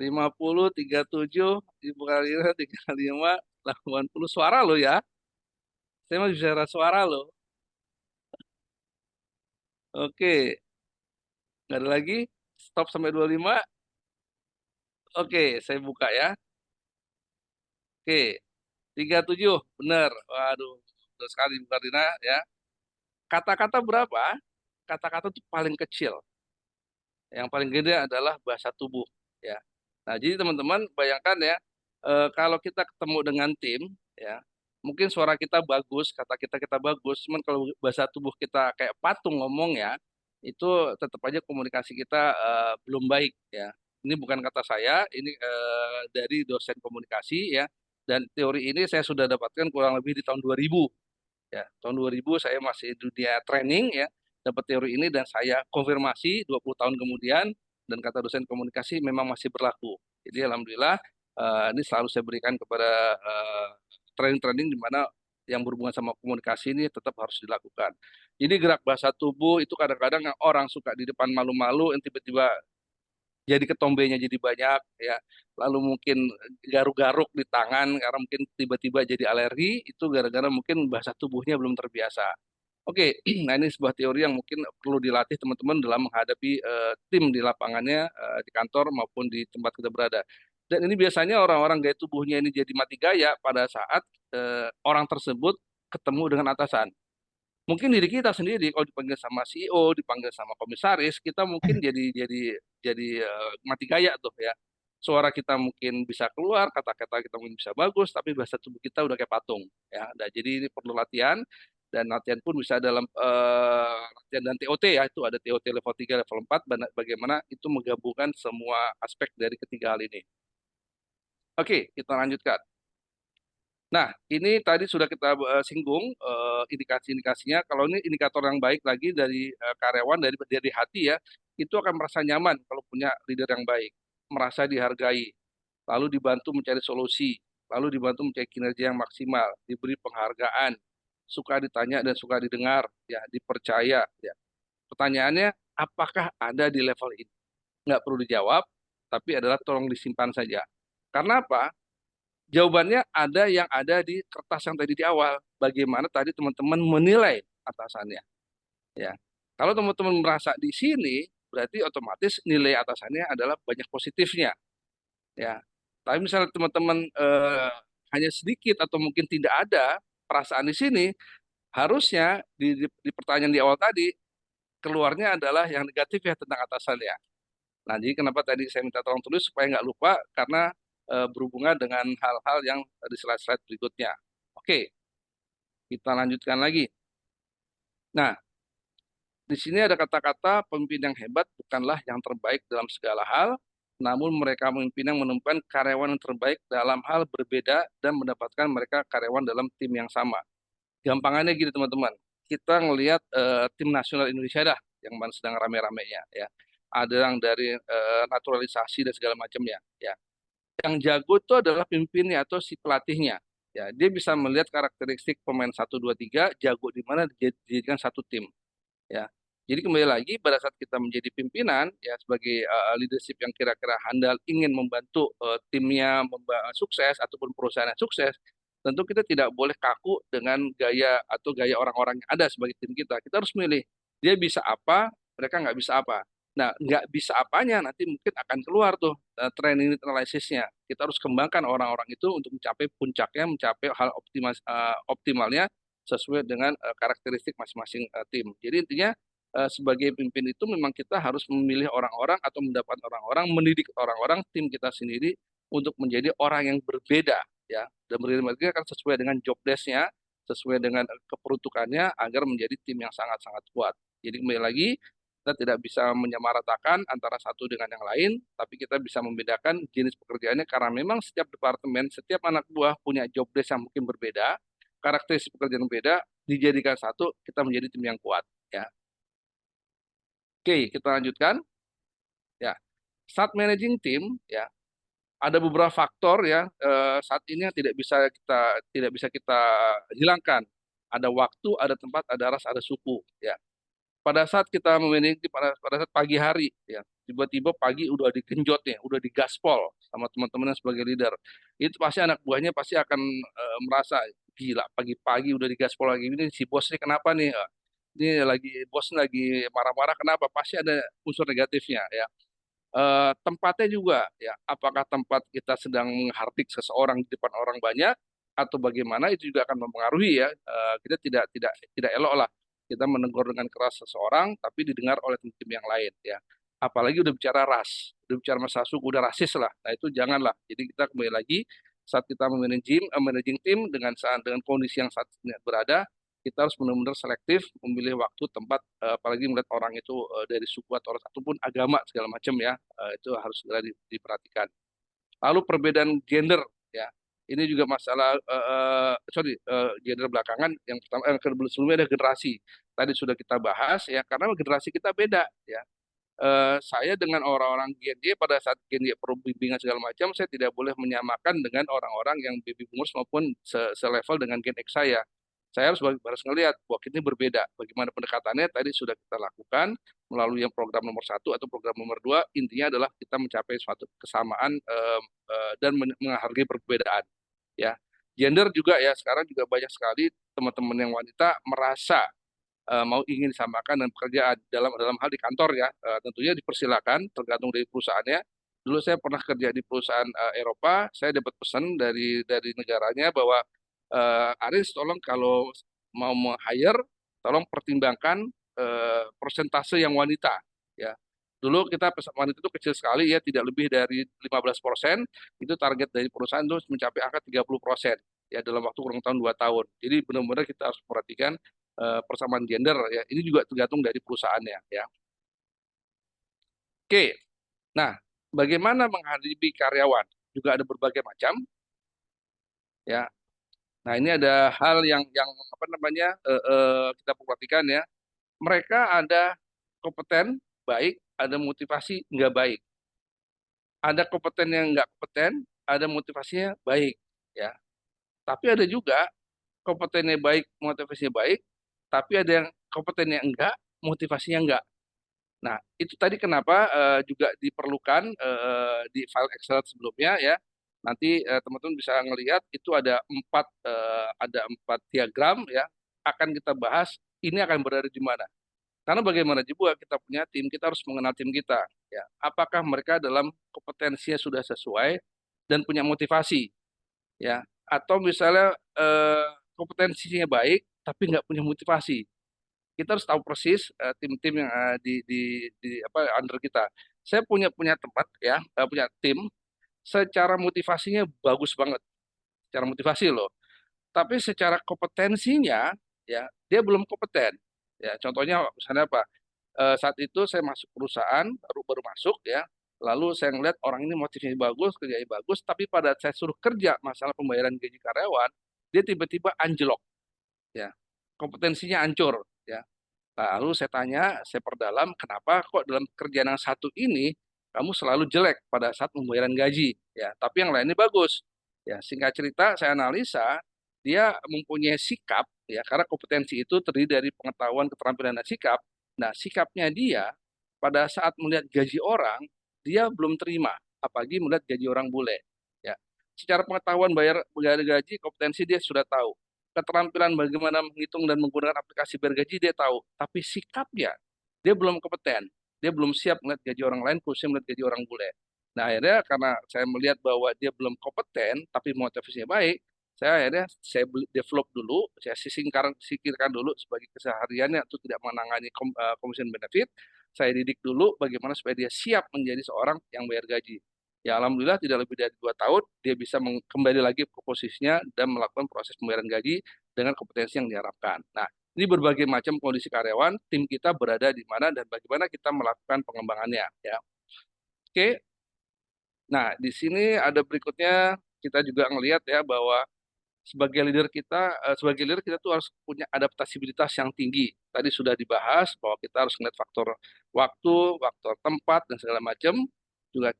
B: 50, 37, Ibu Kalina 35, 80 suara lo ya. Saya masih bicara suara lo. Oke, nggak ada lagi. Stop sampai 25. Oke, saya buka ya. Oke, 37, benar. Waduh, benar sekali Ibu Kalina ya. Kata-kata berapa? Kata-kata itu paling kecil. Yang paling gede adalah bahasa tubuh ya. Nah, jadi teman-teman bayangkan ya, kalau kita ketemu dengan tim ya, mungkin suara kita bagus, kata kita bagus, cuman kalau bahasa tubuh kita kayak patung ngomong ya, itu tetap aja komunikasi kita belum baik ya. Ini bukan kata saya, ini dari dosen komunikasi ya. Dan teori ini saya sudah dapatkan kurang lebih di tahun 2000 ya. Tahun 2000 saya masih dunia training ya, dapat teori ini dan saya konfirmasi 20 tahun kemudian dan kata dosen komunikasi memang masih berlaku. Jadi alhamdulillah ini selalu saya berikan kepada training-training di mana yang berhubungan sama komunikasi ini tetap harus dilakukan. Jadi gerak bahasa tubuh itu kadang-kadang yang orang suka di depan malu-malu, yang tiba-tiba jadi ketombenya jadi banyak ya lalu mungkin garuk-garuk di tangan karena mungkin tiba-tiba jadi alergi itu gara-gara mungkin bahasa tubuhnya belum terbiasa. Oke, nah ini sebuah teori yang mungkin perlu dilatih teman-teman dalam menghadapi tim di lapangannya di kantor maupun di tempat kita berada. Dan ini biasanya orang-orang gaya tubuhnya ini jadi mati gaya pada saat orang tersebut ketemu dengan atasan. Mungkin diri kita sendiri kalau dipanggil sama CEO, dipanggil sama komisaris, kita mungkin jadi mati gaya tuh ya. Suara kita mungkin bisa keluar, kata-kata kita mungkin bisa bagus, tapi bahasa tubuh kita udah kayak patung ya. Nah, jadi ini perlu latihan dan latihan pun bisa dalam latihan dan TOT ya, itu ada TOT level 3, level 4, bagaimana itu menggabungkan semua aspek dari ketiga hal ini. Oke, kita lanjutkan. Nah, ini tadi sudah kita singgung indikasi-indikasinya. Kalau ini indikator yang baik lagi dari karyawan dari hati ya, itu akan merasa nyaman kalau punya leader yang baik, merasa dihargai, lalu dibantu mencari solusi, lalu dibantu mencari kinerja yang maksimal, diberi penghargaan, suka ditanya dan suka didengar, ya, dipercaya. Ya. Pertanyaannya, apakah ada di level ini? Nggak perlu dijawab, tapi adalah tolong disimpan saja. Karena apa? Jawabannya ada yang ada di kertas yang tadi di awal. Bagaimana tadi teman-teman menilai atasannya, ya. Kalau teman-teman merasa di sini, berarti otomatis nilai atasannya adalah banyak positifnya, ya. Tapi misalnya teman-teman hanya sedikit atau mungkin tidak ada perasaan di sini, harusnya di pertanyaan di awal tadi keluarnya adalah yang negatif ya tentang atasannya. Nah, jadi kenapa tadi saya minta tolong tulis supaya nggak lupa karena berhubungan dengan hal-hal yang di slide-slide berikutnya. Oke, kita lanjutkan lagi. Nah, di sini ada kata-kata pemimpin yang hebat bukanlah yang terbaik dalam segala hal, namun mereka pemimpin yang menemukan karyawan yang terbaik dalam hal berbeda dan mendapatkan mereka karyawan dalam tim yang sama. Gampangannya gini teman-teman, kita ngelihat tim nasional Indonesia dah yang mana sedang rame-ramenya ya. Ada yang dari naturalisasi dan segala macamnya ya. Yang jago itu adalah pimpinnya atau si pelatihnya. Ya, dia bisa melihat karakteristik pemain satu 2 3 jago di mana dijadikan satu tim ya. Jadi kembali lagi pada saat kita menjadi pimpinan ya sebagai leadership yang kira-kira handal ingin membantu timnya sukses ataupun perusahaan yang sukses, tentu kita tidak boleh kaku dengan gaya atau gaya orang-orang yang ada sebagai tim kita. Kita harus milih dia bisa apa, mereka nggak bisa apa. Nah, nggak bisa apanya nanti mungkin akan keluar tuh training analisisnya. Kita harus kembangkan orang-orang itu untuk mencapai puncaknya, mencapai hal optimalnya sesuai dengan karakteristik masing-masing tim. Jadi intinya sebagai pemimpin itu memang kita harus memilih orang-orang atau mendapat orang-orang, mendidik orang-orang tim kita sendiri untuk menjadi orang yang berbeda ya. Dan berbeda akan sesuai dengan job desk-nya, sesuai dengan keperuntukannya agar menjadi tim yang sangat-sangat kuat. Jadi kembali lagi kita tidak bisa menyamaratakan antara satu dengan yang lain, tapi kita bisa membedakan jenis pekerjaannya karena memang setiap departemen, setiap anak buah punya job desk yang mungkin berbeda, karakteristik pekerjaan berbeda, dijadikan satu, kita menjadi tim yang kuat. Ya. Oke, kita lanjutkan. Ya, saat managing tim, ya ada beberapa faktor ya saat ini yang tidak bisa kita hilangkan. Ada waktu, ada tempat, ada ras, ada suku. Ya, pada saat kita memanage pada saat pagi hari ya tiba-tiba pagi udah digenjot nih udah digaspol sama teman-teman yang sebagai leader itu pasti anak buahnya pasti akan merasa gila pagi-pagi udah digaspol lagi ini si bos ini kenapa nih. Ini lagi bos lagi marah-marah kenapa pasti ada unsur negatifnya ya. Tempatnya juga ya apakah tempat kita sedang menghardik seseorang di depan orang banyak atau bagaimana itu juga akan mempengaruhi ya. Kita tidak elok lah kita menegur dengan keras seseorang tapi didengar oleh tim yang lain ya. Apalagi udah bicara ras, udah bicara masalah suku, udah rasis lah. Nah itu janganlah. Jadi kita kembali lagi saat kita managing tim dengan kondisi yang saat ini berada, kita harus benar-benar selektif memilih waktu tempat apalagi melihat orang itu dari suku atau ataupun agama segala macam ya itu harus segera diperhatikan. Lalu perbedaan gender ya ini juga masalah gender belakangan yang pertama sebelumnya ada generasi tadi sudah kita bahas ya karena generasi kita beda ya. Saya dengan orang-orang Gen Y pada saat Gen Y perlu bimbingan segala macam saya tidak boleh menyamakan dengan orang-orang yang baby boomers maupun selevel dengan Gen X saya harus ngelihat bahwa ini berbeda. Bagaimana pendekatannya tadi sudah kita lakukan melalui yang program nomor satu atau program nomor dua. Intinya adalah kita mencapai suatu kesamaan dan menghargai perbedaan. Ya, gender juga ya sekarang juga banyak sekali teman-teman yang wanita merasa mau ingin disamakan dengan pekerjaan dalam dalam hal di kantor ya. Tentunya dipersilakan tergantung dari perusahaannya. Dulu saya pernah kerja di perusahaan Eropa, saya dapat pesan dari negaranya bahwa Aris tolong kalau mau hire tolong pertimbangkan persentase yang wanita ya. Dulu kita wanita itu kecil sekali ya, tidak lebih dari 15%, itu target dari perusahaan itu mencapai angka 30% ya dalam waktu kurang tahun 2 tahun. Jadi benar-benar kita harus perhatikan persamaan gender ya. Ini juga tergantung dari perusahaannya ya. Oke. Nah, bagaimana menghadapi karyawan? Juga ada berbagai macam ya. Nah, ini ada hal yang apa namanya kita perhatikan ya. Mereka ada kompeten baik, ada motivasi nggak baik. Ada kompeten yang nggak kompeten, ada motivasinya baik ya. Tapi ada juga kompetennya baik, motivasinya baik, tapi ada yang kompetennya enggak, motivasinya enggak. Nah, itu tadi kenapa juga diperlukan di file Excel sebelumnya ya. Nanti teman-teman bisa ngelihat itu ada empat diagram ya. Akan kita bahas ini akan berada di mana. Karena bagaimana juga kita punya tim, kita harus mengenal tim kita. Ya, apakah mereka dalam kompetensinya sudah sesuai dan punya motivasi, ya, atau misalnya kompetensinya baik tapi nggak punya motivasi. Kita harus tahu persis tim-tim yang di apa under kita. Saya punya tempat ya, punya tim secara motivasinya bagus banget, secara motivasi loh. Tapi secara kompetensinya ya dia belum kompeten. Ya, contohnya misalnya apa? Saat itu saya masuk perusahaan baru baru masuk ya. Lalu saya ngeliat orang ini motifnya bagus, kerjanya bagus, tapi pada saya suruh kerja masalah pembayaran gaji karyawan, dia tiba-tiba anjlok, ya, kompetensinya hancur, ya. Lalu saya tanya, saya perdalam, kenapa kok dalam kerjaan yang satu ini kamu selalu jelek pada saat pembayaran gaji, ya, tapi yang lainnya bagus. Ya, singkat cerita, saya analisa dia mempunyai sikap, ya, karena kompetensi itu terdiri dari pengetahuan, keterampilan, dan sikap. Nah, sikapnya dia pada saat melihat gaji orang, dia belum terima, apalagi melihat gaji orang bule. Ya, secara pengetahuan bayar gaji, kompetensi dia sudah tahu, keterampilan bagaimana menghitung dan menggunakan aplikasi bayar gaji dia tahu, tapi sikapnya dia belum kompeten, dia belum siap melihat gaji orang lain, khususnya melihat gaji orang bule. Nah akhirnya karena saya melihat bahwa dia belum kompeten, tapi motivasinya baik, saya develop dulu, saya singkirkan dulu sebagai kesehariannya untuk tidak menangani commission benefit, saya didik dulu bagaimana supaya dia siap menjadi seorang yang bayar gaji. Ya alhamdulillah tidak lebih dari 2 tahun dia bisa kembali lagi ke posisinya dan melakukan proses pembayaran gaji dengan kompetensi yang diharapkan. Nah, ini berbagai macam kondisi karyawan, tim kita berada di mana dan bagaimana kita melakukan pengembangannya. Ya, oke. Nah, di sini ada berikutnya kita juga ngelihat ya bahwa sebagai leader kita tuh harus punya adaptabilitas yang tinggi. Tadi sudah dibahas bahwa kita harus melihat faktor waktu, faktor tempat dan segala macam. Juga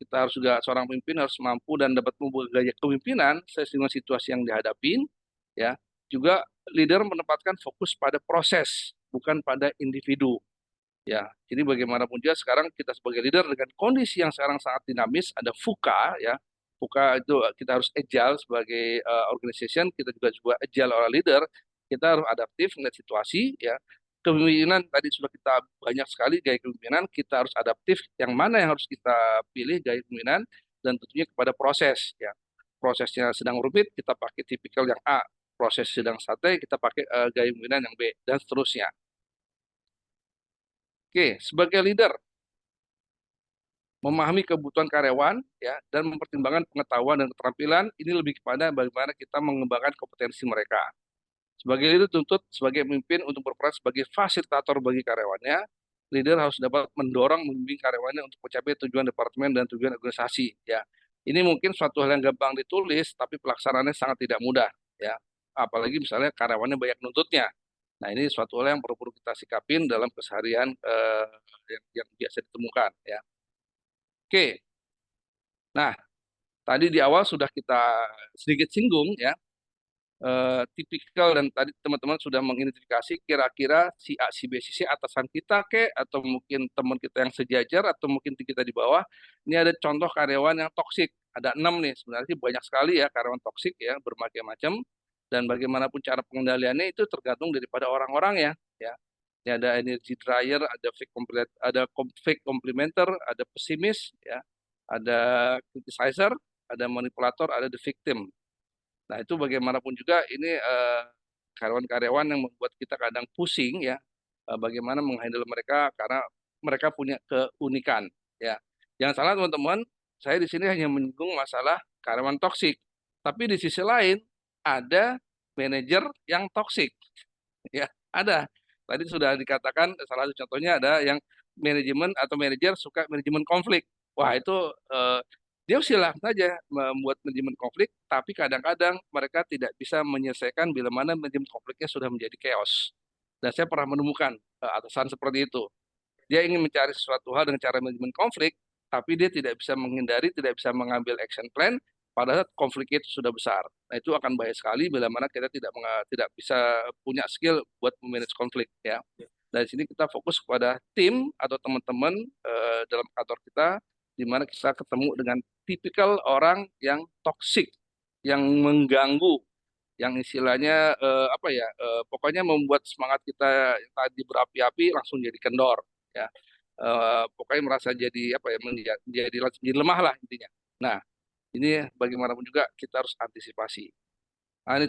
B: seorang pemimpin harus mampu dan dapat membuat gaya kepemimpinan sesuai dengan situasi yang dihadapin. Ya, juga leader menempatkan fokus pada proses, bukan pada individu. Ya, jadi bagaimanapun juga sekarang kita sebagai leader dengan kondisi yang sekarang sangat dinamis, ada VUCA ya. VUCA itu kita harus agile sebagai organization, kita juga agile orang leader. Kita harus adaptif melihat situasi ya. Kepemimpinan tadi sudah kita banyak sekali gaya kepemimpinan, kita harus adaptif. Yang mana yang harus kita pilih gaya kepemimpinan dan tentunya kepada proses ya. Prosesnya sedang rumit, kita pakai tipikal yang A. Proses sedang santai, kita pakai gaya kepemimpinan yang B dan seterusnya. Oke, sebagai leader, memahami kebutuhan karyawan ya dan mempertimbangkan pengetahuan dan keterampilan ini lebih kepada bagaimana kita mengembangkan kompetensi mereka. Sebagai leader tuntut sebagai pemimpin untuk berperan sebagai fasilitator bagi karyawannya, leader harus dapat mendorong membimbing karyawannya untuk mencapai tujuan departemen dan tujuan organisasi ya. Ini mungkin suatu hal yang gampang ditulis tapi pelaksanaannya sangat tidak mudah ya. Apalagi misalnya karyawannya banyak nuntutnya. Nah, ini suatu hal yang perlu kita sikapin dalam keseharian yang biasa ditemukan ya. Oke. Nah, tadi di awal sudah kita sedikit singgung ya, tipikal dan tadi teman-teman sudah mengidentifikasi kira-kira si A, si B, si C atasan kita atau mungkin teman kita yang sejajar atau mungkin kita di bawah. Ini ada contoh karyawan yang toksik. Ada 6 nih, sebenarnya sih banyak sekali ya karyawan toksik ya, berbagai macam. Dan bagaimanapun cara pengendaliannya itu tergantung daripada orang-orang ya. Ya. Ini ada energy dryer, ada fake complimenter, ada pesimis, ya, ada criticizer, ada manipulator, ada the victim. Nah, itu bagaimanapun juga ini karyawan-karyawan yang membuat kita kadang pusing ya, bagaimana menghandle mereka karena mereka punya keunikan ya. Jangan salah teman-teman, saya di sini hanya menyinggung masalah karyawan toksik. Tapi di sisi lain ada manajer yang toksik ya, ada. Tadi sudah dikatakan salah satu contohnya ada yang manajemen atau manajer suka manajemen konflik. Wah, itu eh, dia silakan saja membuat manajemen konflik, tapi kadang-kadang mereka tidak bisa menyelesaikan bila mana manajemen konfliknya sudah menjadi chaos. Dan saya pernah menemukan atasan seperti itu. Dia ingin mencari sesuatu hal dengan cara manajemen konflik, tapi dia tidak bisa menghindari, tidak bisa mengambil action plan pada saat konflik itu sudah besar. Nah, itu akan bahaya sekali bila mana kita tidak bisa punya skill buat memanage konflik ya. Dari sini kita fokus kepada tim atau teman-teman dalam kantor kita, di mana kita ketemu dengan tipikal orang yang toksik, yang mengganggu, yang istilahnya apa ya, pokoknya membuat semangat kita yang tadi berapi-api langsung jadi kendor, ya. Pokoknya merasa jadi apa ya, menjadi lemah lah intinya. Nah, ini bagaimanapun juga kita harus antisipasi. Nah, ini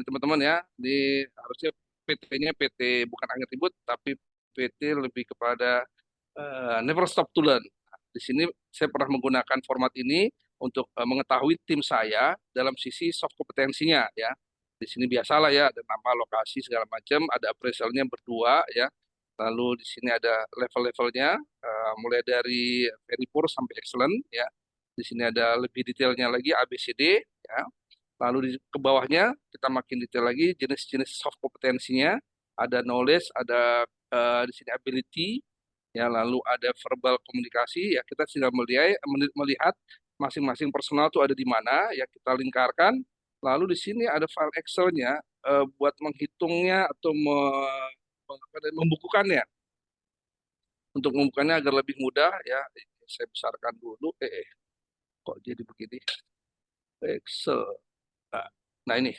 B: teman-teman ya, ini harusnya PT-nya PT bukan angin ribut, tapi PT lebih kepada never stop to learn. Nah, di sini saya pernah menggunakan format ini untuk mengetahui tim saya dalam sisi soft kompetensinya ya. Di sini biasalah ya, ada nama, lokasi segala macam, ada appraisalnya berdua ya. Lalu di sini ada level-levelnya, mulai dari very poor sampai excellent ya. Di sini ada lebih detailnya lagi ABCD ya. Lalu ke bawahnya kita makin detail lagi jenis-jenis soft kompetensinya, ada knowledge, ada di sini ability, ya lalu ada verbal komunikasi, ya kita sudah melihat masing-masing personal itu ada di mana, ya kita lingkarkan. Lalu di sini ada file Excel-nya buat menghitungnya atau membukukannya. Untuk membukukannya agar lebih mudah, ya saya besarkan dulu. Kok jadi begini? Excel. Nah, nah ini.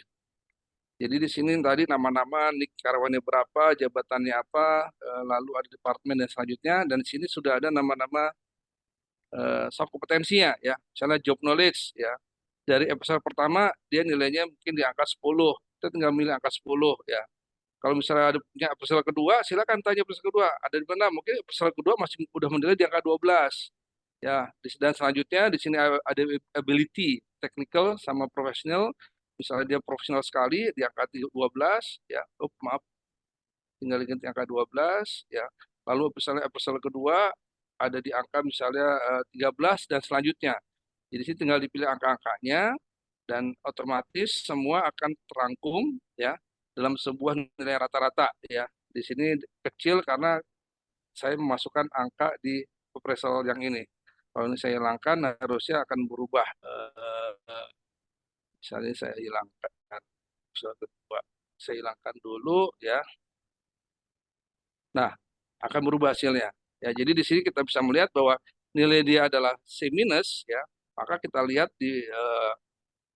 B: Jadi di sini tadi nama-nama, nik karyawannya berapa, jabatannya apa, lalu ada departemen dan selanjutnya. Dan di sini sudah ada nama-nama soft kompetensinya ya. Misalnya job knowledge ya. Dari episode pertama dia nilainya mungkin di angka 10. Kita tinggal milih angka 10 ya. Kalau misalnya ada punya episode kedua, silakan tanya episode kedua. Ada di mana? Mungkin episode kedua masih udah menilai di angka 12. Ya, dan selanjutnya di sini ada ability, technical sama professional. Misalnya dia profesional sekali di angka 12 ya. Oh, maaf, tinggal ganti angka 12 ya. Lalu misalnya episode kedua ada di angka misalnya 13 dan selanjutnya. Jadi sini tinggal dipilih angka-angkanya dan otomatis semua akan terangkum ya dalam sebuah nilai rata-rata ya. Di sini kecil karena saya memasukkan angka di appraisal yang ini. Kalau ini saya hilangkan, harusnya akan berubah. Misalnya saya hilangkan episode kedua, saya hilangkan dulu ya. Nah, akan berubah hasilnya. Ya, jadi di sini kita bisa melihat bahwa nilai dia adalah C minus ya. Maka kita lihat di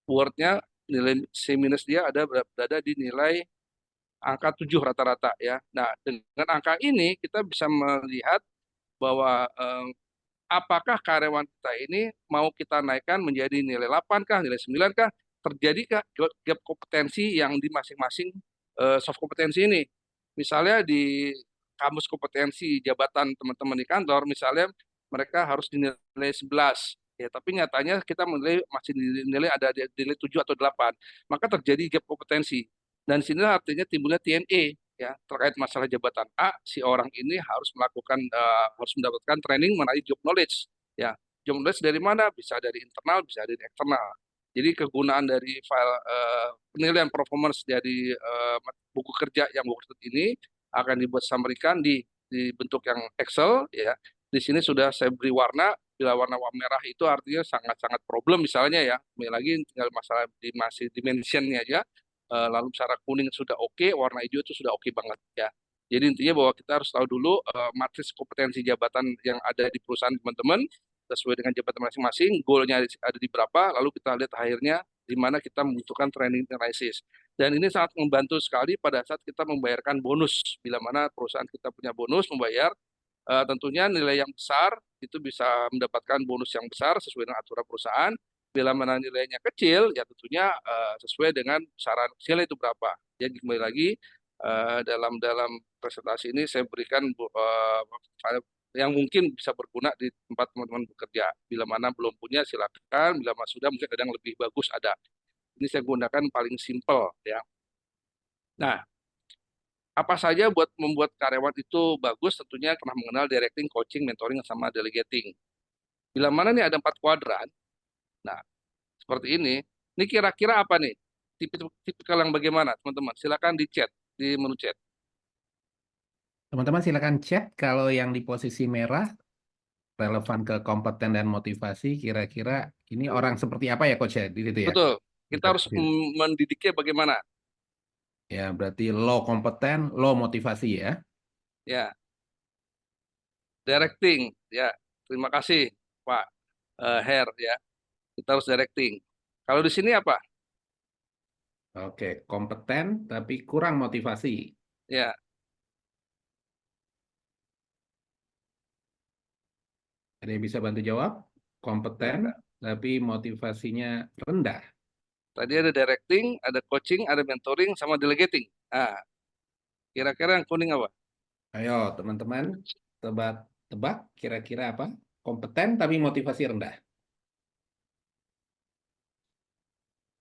B: wordnya nilai C minus dia ada berada di nilai angka 7 rata-rata ya. Nah, dengan angka ini kita bisa melihat bahwa apakah karyawan kita ini mau kita naikkan menjadi nilai 8 kah, nilai 9 kah, terjadikah gap kompetensi yang di masing-masing soft kompetensi ini. Misalnya di kamus kompetensi jabatan teman-teman di kantor, misalnya mereka harus dinilai 11, ya, tapi nyatanya kita menilai masih dinilai ada di nilai 7 atau 8, maka terjadi gap kompetensi. Dan sinilah artinya timbulnya TNE, ya terkait masalah jabatan A, si orang ini harus mendapatkan training mengenai job knowledge. Ya, job knowledge dari mana? Bisa dari internal, bisa dari eksternal. Jadi kegunaan dari file penilaian performance dari buku kerja yang buku ini akan dibuat summary-kan di bentuk yang Excel ya. Di sini sudah saya beri warna. Bila warna merah itu artinya sangat-sangat problem misalnya ya. Lagi tinggal masalah masih dimensionnya aja. Lalu secara kuning sudah oke, warna hijau itu sudah oke banget ya. Jadi intinya bahwa kita harus tahu dulu matriks kompetensi jabatan yang ada di perusahaan teman-teman sesuai dengan jabatan masing-masing, goalnya ada di berapa, lalu kita lihat akhirnya di mana kita membutuhkan training analysis. Dan ini sangat membantu sekali pada saat kita membayarkan bonus. Bila mana perusahaan kita punya bonus membayar, tentunya nilai yang besar itu bisa mendapatkan bonus yang besar sesuai dengan aturan perusahaan. Bila mana nilainya kecil, ya tentunya sesuai dengan besaran nilai itu berapa. Jadi kembali lagi dalam dalam presentasi ini saya berikan yang mungkin bisa berguna di tempat teman-teman bekerja. Bila mana belum punya silakan, bila mana sudah mungkin ada yang lebih bagus ada. Ini saya gunakan paling simple ya. Nah, apa saja buat membuat karyawan itu bagus tentunya pernah mengenal directing, coaching, mentoring sama delegating. Bila mana nih ada 4 kuadran, nah seperti ini. Ini kira-kira apa nih? Tipikal yang bagaimana, teman-teman? Silakan di chat, di menu chat.
A: Teman-teman silakan chat kalau yang di posisi merah relevan ke kompeten dan motivasi, kira-kira ini orang seperti apa ya Coach ya di situ ya?
B: Betul. Kita
A: Kita
B: harus mendidiknya bagaimana?
A: ya berarti low kompeten, low motivasi ya.
B: Ya, directing. Ya, terima kasih Pak Her ya. Kita harus directing. Kalau di sini apa?
A: Oke, kompeten tapi kurang motivasi.
B: Ya,
A: Ada yang bisa bantu jawab?
B: ya
A: Kompeten
B: Kak.
A: tapi motivasinya rendah.
B: Tadi ada directing, ada coaching, ada mentoring, sama delegating. Nah, kira-kira yang kuning apa?
A: Ayo, teman-teman, tebak kira-kira apa? Kompeten tapi motivasi rendah.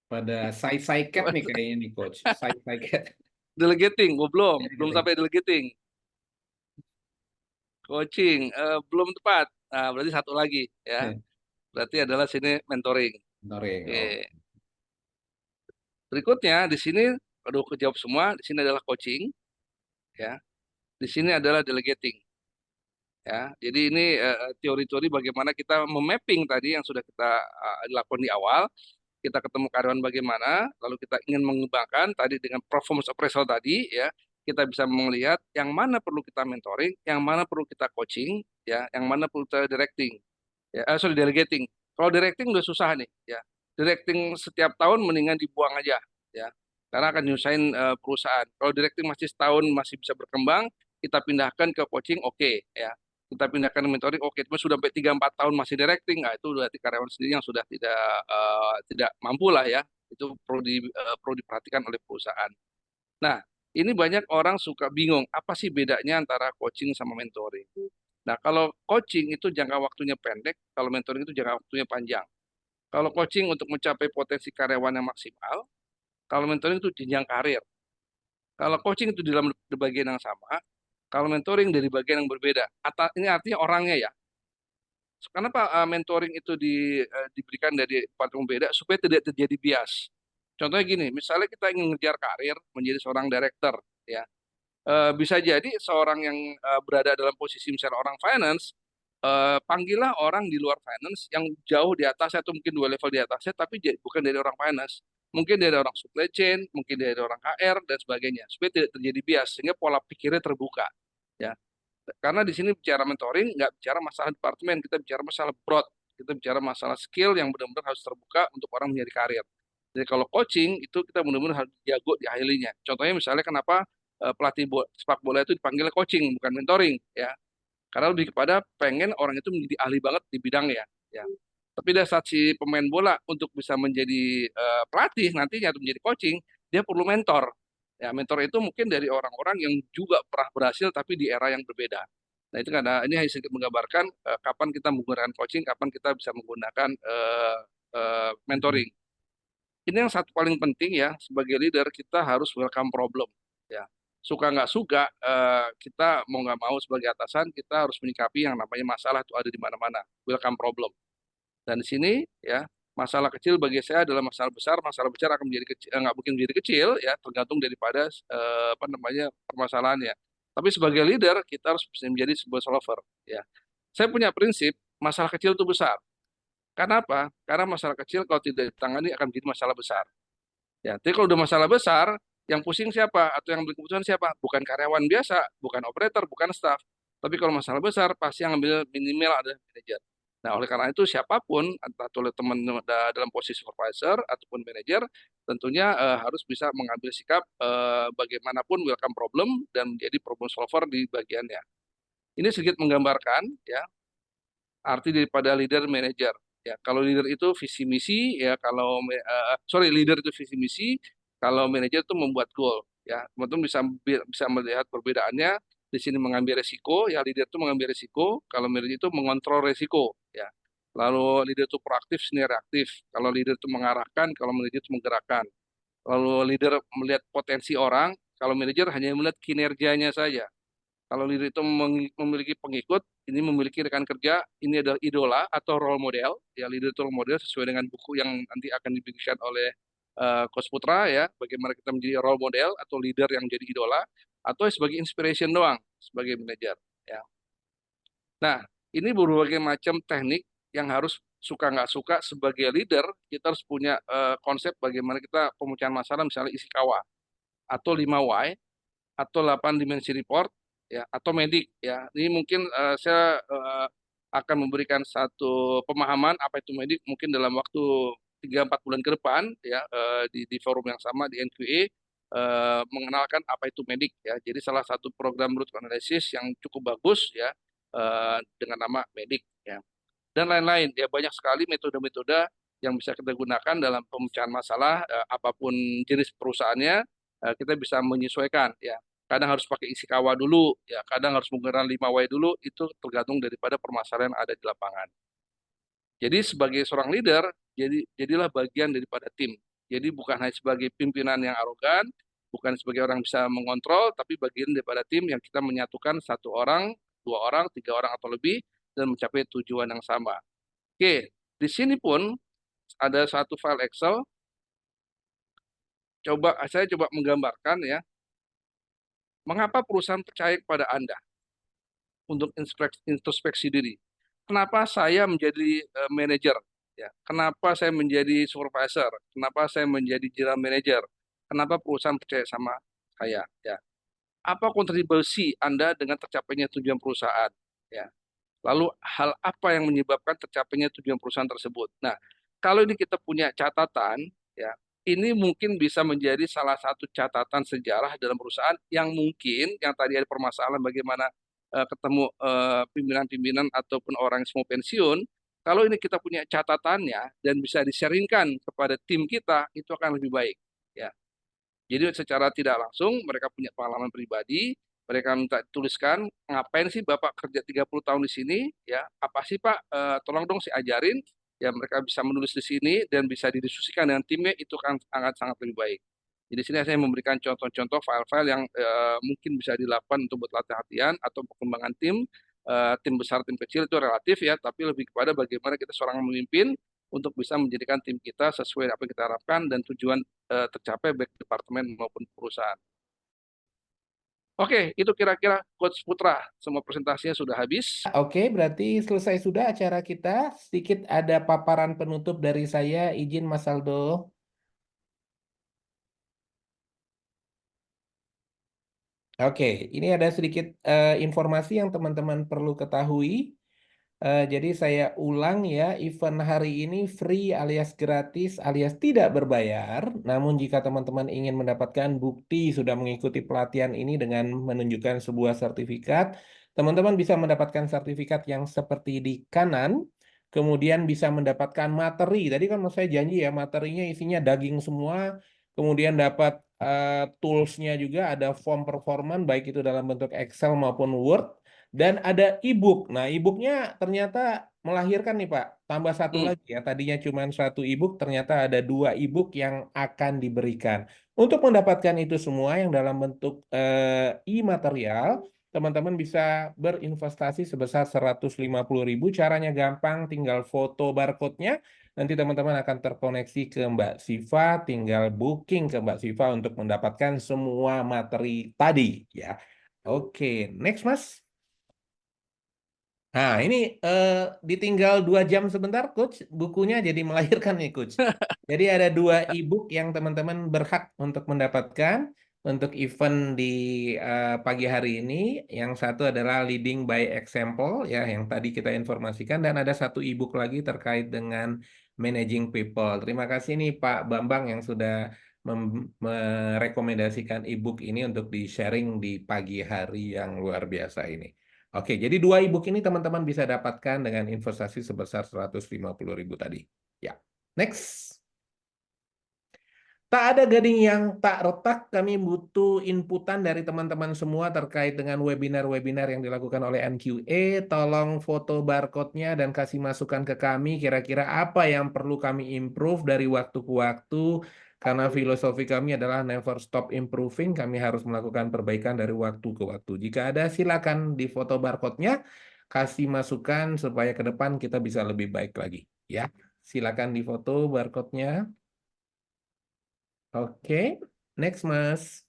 A: Pada Sai Cat nih kayaknya nih, Coach. Sai Cat.
B: Delegating, oh, belum,
A: Ya,
B: belum
A: gitu.
B: sampai delegating. Coaching, belum tepat. Nah, berarti satu lagi ya. Berarti adalah sini mentoring.
A: Mentoring.
B: Oke.
A: Oh,
B: Berikutnya di sini, aduh kejawab semua. Di sini adalah coaching, ya. Di sini adalah delegating, ya. Jadi ini teori-teori bagaimana kita memapping tadi yang sudah kita lakukan di awal. Kita ketemu karyawan bagaimana, lalu kita ingin mengembangkan tadi dengan performance appraisal tadi, ya. Kita bisa melihat yang mana perlu kita mentoring, yang mana perlu kita coaching, ya, yang mana perlu kita directing. Ya, sorry, delegating. Kalau directing udah susah nih, ya. Directing setiap tahun mendingan dibuang aja, ya. Karena akan nyusahin perusahaan. Kalau directing masih setahun masih bisa berkembang, kita pindahkan ke coaching, oke, ya. Kita pindahkan ke mentoring, oke. Cuma sudah sampai 3-4 tahun masih directing, nah itu berarti karyawan sendiri yang sudah tidak mampu lah ya. Itu perlu diperhatikan oleh perusahaan. Nah, ini banyak orang suka bingung, apa sih bedanya antara coaching sama mentoring? Nah, kalau coaching itu jangka waktunya pendek, kalau mentoring itu jangka waktunya panjang. Kalau coaching untuk mencapai potensi karyawan yang maksimal, kalau mentoring itu jenjang karir. Kalau coaching itu di dalam di bagian yang sama, kalau mentoring dari bagian yang berbeda. Ini artinya orangnya ya. Kenapa mentoring itu diberikan dari tempat yang berbeda supaya tidak terjadi bias. Contohnya gini, misalnya kita ingin mengejar karir menjadi seorang director, ya. Bisa jadi seorang yang berada dalam posisi misalnya orang finance, panggillah orang di luar finance yang jauh di atas atau mungkin 2 level di atasnya, tapi bukan dari orang finance. Mungkin dari orang supply chain, mungkin dari orang HR, dan sebagainya. Supaya tidak terjadi bias, sehingga pola pikirnya terbuka. Ya. Karena di sini bicara mentoring, nggak bicara masalah departemen, kita bicara masalah broad. Kita bicara masalah skill yang benar-benar harus terbuka untuk orang menjadi karir. Jadi kalau coaching itu kita benar-benar harus jago di highly-nya. Contohnya misalnya kenapa pelatih sepak bola itu dipanggil coaching bukan mentoring ya. Karena lebih kepada pengen orang itu menjadi ahli banget di bidangnya ya. Tapi pada saat si pemain bola untuk bisa menjadi pelatih nantinya atau menjadi coaching, dia perlu mentor. Ya, mentor itu mungkin dari orang-orang yang juga pernah berhasil tapi di era yang berbeda. Nah, itu karena ini hanya sedikit menggambarkan kapan kita menggunakan coaching, kapan kita bisa menggunakan mentoring. Ini yang satu paling penting ya, sebagai leader kita harus welcome problem. Ya, suka nggak suka, kita mau nggak mau sebagai atasan kita harus menyikapi yang namanya masalah itu ada di mana-mana. Welcome problem. Dan di sini ya masalah kecil bagi saya adalah masalah besar. Masalah besar akan menjadi kecil, nggak mungkin menjadi kecil ya, tergantung daripada apa namanya permasalahannya. Tapi sebagai leader kita harus bisa menjadi sebuah solver. Ya, saya punya prinsip masalah kecil itu besar. Karena apa? Karena masalah kecil kalau tidak ditangani akan menjadi masalah besar. Ya, tapi kalau udah masalah besar, yang pusing siapa atau yang ambil keputusan siapa? Bukan karyawan biasa, bukan operator, bukan staff. Tapi kalau masalah besar, pasti yang ambil minimal ada manajer. Nah, oleh karena itu siapapun, entah itu oleh teman dalam posisi supervisor ataupun manajer, tentunya harus bisa mengambil sikap bagaimanapun welcome problem dan menjadi problem solver di bagiannya. Ini sedikit menggambarkan ya arti daripada leader manager. Ya, kalau leader itu visi misi ya, kalau sorry leader itu visi misi, kalau manajer itu membuat goal. Ya, teman-teman bisa melihat perbedaannya. Di sini mengambil resiko, ya leader itu mengambil resiko. Kalau manajer itu mengontrol resiko. Ya, lalu leader itu proaktif, sini reaktif. Kalau leader itu mengarahkan, kalau manajer itu menggerakkan. Lalu leader melihat potensi orang, kalau manajer hanya melihat kinerjanya saja. Kalau leader itu memiliki pengikut, ini memiliki rekan kerja, ini adalah idola atau role model. Ya, leader itu role model sesuai dengan buku yang nanti akan dibikin oleh Coach Putra ya, bagaimana kita menjadi role model atau leader yang jadi idola atau sebagai inspiration doang sebagai manajer ya. Nah, ini berbagai macam teknik yang harus suka nggak suka sebagai leader, kita harus punya konsep bagaimana kita pemecahan masalah misalnya isi kawa atau 5 why atau 8 dimensi report ya atau medik ya. Ini mungkin saya akan memberikan satu pemahaman apa itu medik mungkin dalam waktu 3-4 bulan ke depan ya di forum yang sama di NQA mengenalkan apa itu medik ya. Jadi salah satu program root analysis yang cukup bagus ya dengan nama medik ya. Dan lain-lain ya banyak sekali metode-metode yang bisa kita gunakan dalam pemecahan masalah apapun jenis perusahaannya kita bisa menyesuaikan ya. Kadang harus pakai isi kawa dulu ya, kadang harus menggunakan 5W dulu itu tergantung daripada permasalahan yang ada di lapangan. Jadi sebagai seorang leader, jadilah bagian daripada tim. Jadi bukan hanya sebagai pimpinan yang arogan, bukan sebagai orang yang bisa mengontrol, tapi bagian daripada tim yang kita menyatukan 1 orang, 2 orang, 3 orang atau lebih dan mencapai tujuan yang sama. Oke, di sini pun ada satu file Excel. Saya coba menggambarkan ya, mengapa perusahaan percaya kepada Anda untuk introspeksi diri. Kenapa saya menjadi manajer? Ya, kenapa saya menjadi supervisor? Kenapa saya menjadi general manager? Kenapa perusahaan percaya sama saya? Ya, apa kontribusi Anda dengan tercapainya tujuan perusahaan? Ya, lalu hal apa yang menyebabkan tercapainya tujuan perusahaan tersebut? Nah, kalau ini kita punya catatan, ya, ini mungkin bisa menjadi salah satu catatan sejarah dalam perusahaan yang mungkin yang tadi ada permasalahan bagaimana ketemu pimpinan-pimpinan ataupun orang yang mau pensiun. Kalau ini kita punya catatannya dan bisa diseringkan kepada tim kita, itu akan lebih baik. Ya, jadi secara tidak langsung mereka punya pengalaman pribadi, mereka minta tuliskan ngapain sih Bapak kerja 30 tahun di sini, ya apa sih Pak, tolong dong saya ajarin, ya mereka bisa menulis di sini dan bisa didiskusikan dengan timnya itu kan sangat sangat lebih baik. Jadi sini saya memberikan contoh-contoh file-file yang mungkin bisa dilakukan untuk buat latihan atau perkembangan tim, tim besar, tim kecil itu relatif ya, tapi lebih kepada bagaimana kita seorang memimpin untuk bisa menjadikan tim kita sesuai apa yang kita harapkan dan tujuan tercapai baik departemen maupun perusahaan. Oke, itu kira-kira Coach Putra. Semua presentasinya sudah habis.
A: Oke, berarti selesai sudah acara kita. Sedikit ada paparan penutup dari saya. Izin Mas Aldo. Oke, ini ada sedikit informasi yang teman-teman perlu ketahui. Jadi saya ulang ya, event hari ini free alias gratis alias tidak berbayar. Namun jika teman-teman ingin mendapatkan bukti sudah mengikuti pelatihan ini dengan menunjukkan sebuah sertifikat, teman-teman bisa mendapatkan sertifikat yang seperti di kanan. Kemudian bisa mendapatkan materi. Tadi kan saya janji ya, materinya isinya daging semua. Kemudian dapat toolsnya juga, ada form performance, baik itu dalam bentuk Excel maupun Word. Dan ada e-book. Nah, e-booknya ternyata melahirkan nih Pak. Tambah satu
B: Hmm,
A: lagi ya. Tadinya cuma satu e-book, ternyata ada 2 e-book yang akan diberikan. Untuk mendapatkan itu semua yang dalam bentuk e-material, teman-teman bisa berinvestasi sebesar 150.000. Caranya gampang, tinggal foto barcode-nya. Nanti teman-teman akan terkoneksi ke Mbak Siva, tinggal booking ke Mbak Siva untuk mendapatkan semua materi tadi ya. Oke, next Mas. Nah, ini ditinggal 2 jam sebentar, Coach. Bukunya jadi melahirkan nih, Coach. Jadi ada 2 e-book yang teman-teman berhak untuk mendapatkan untuk event di pagi hari ini. Yang satu adalah Leading by Example, ya, yang tadi kita informasikan. Dan ada satu e-book lagi terkait dengan Managing People. Terima kasih nih Pak Bambang yang sudah merekomendasikan e-book ini untuk di-sharing di pagi hari yang luar biasa ini. Oke, jadi 2 e-book ini teman-teman bisa dapatkan dengan investasi sebesar 150.000 tadi. Ya, next. Tak ada gading yang tak retak, kami butuh inputan dari teman-teman semua terkait dengan webinar-webinar yang dilakukan oleh NQA. Tolong foto barcode-nya dan kasih masukan ke kami, kira-kira apa yang perlu kami improve dari waktu ke waktu. Karena filosofi kami adalah never stop improving, kami harus melakukan perbaikan dari waktu ke waktu. Jika ada, silakan di foto barcode-nya, kasih masukan supaya ke depan kita bisa lebih baik lagi. Ya, silakan di foto barcode-nya. Oke, next Mas.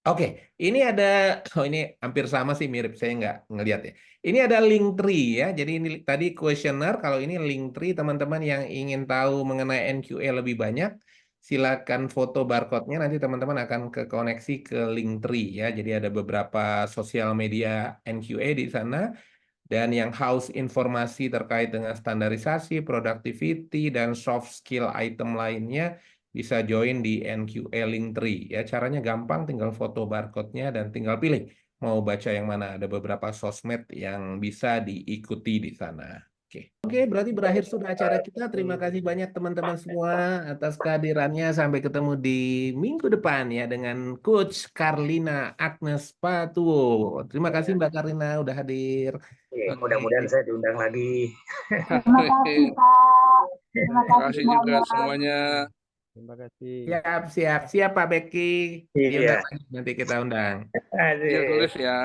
A: Oke, ini ada, oh ini hampir sama sih mirip, saya nggak ngelihat ya. Ini ada link tree ya, jadi ini tadi questionnaire, kalau ini link tree teman-teman yang ingin tahu mengenai NQA lebih banyak, silakan foto barcode-nya, nanti teman-teman akan ke koneksi ke Linktree ya. Jadi ada beberapa sosial media NQA di sana. Dan yang haus informasi terkait dengan standarisasi, productivity, dan soft skill item lainnya bisa join di NQA Linktree. Ya, caranya gampang, tinggal foto barcode-nya dan tinggal pilih mau baca yang mana. Ada beberapa sosmed yang bisa diikuti di sana. Oke. Oke, berarti berakhir sudah acara kita. Terima kasih banyak teman-teman semua atas kehadirannya. Sampai ketemu di minggu depan ya dengan Coach Karlina Agnes Patuwo. Terima kasih Mbak Karlina udah hadir.
C: Oke,
B: Oke.
C: mudah-mudahan saya diundang lagi.
D: Terima kasih, Pak. Terima
B: Terima
D: kasih
B: kasih juga
D: semuanya.
B: semuanya.
E: Terima kasih.
A: Siap, siap, siap Pak Becky.
C: Iya.
A: Diundang lagi, nanti kita undang.
B: Ya,
C: Asik.
B: tulis ya.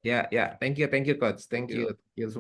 A: Ya, ya. Thank you, Coach.
B: Thank
A: Thank you.
B: you.
A: Thank you semua.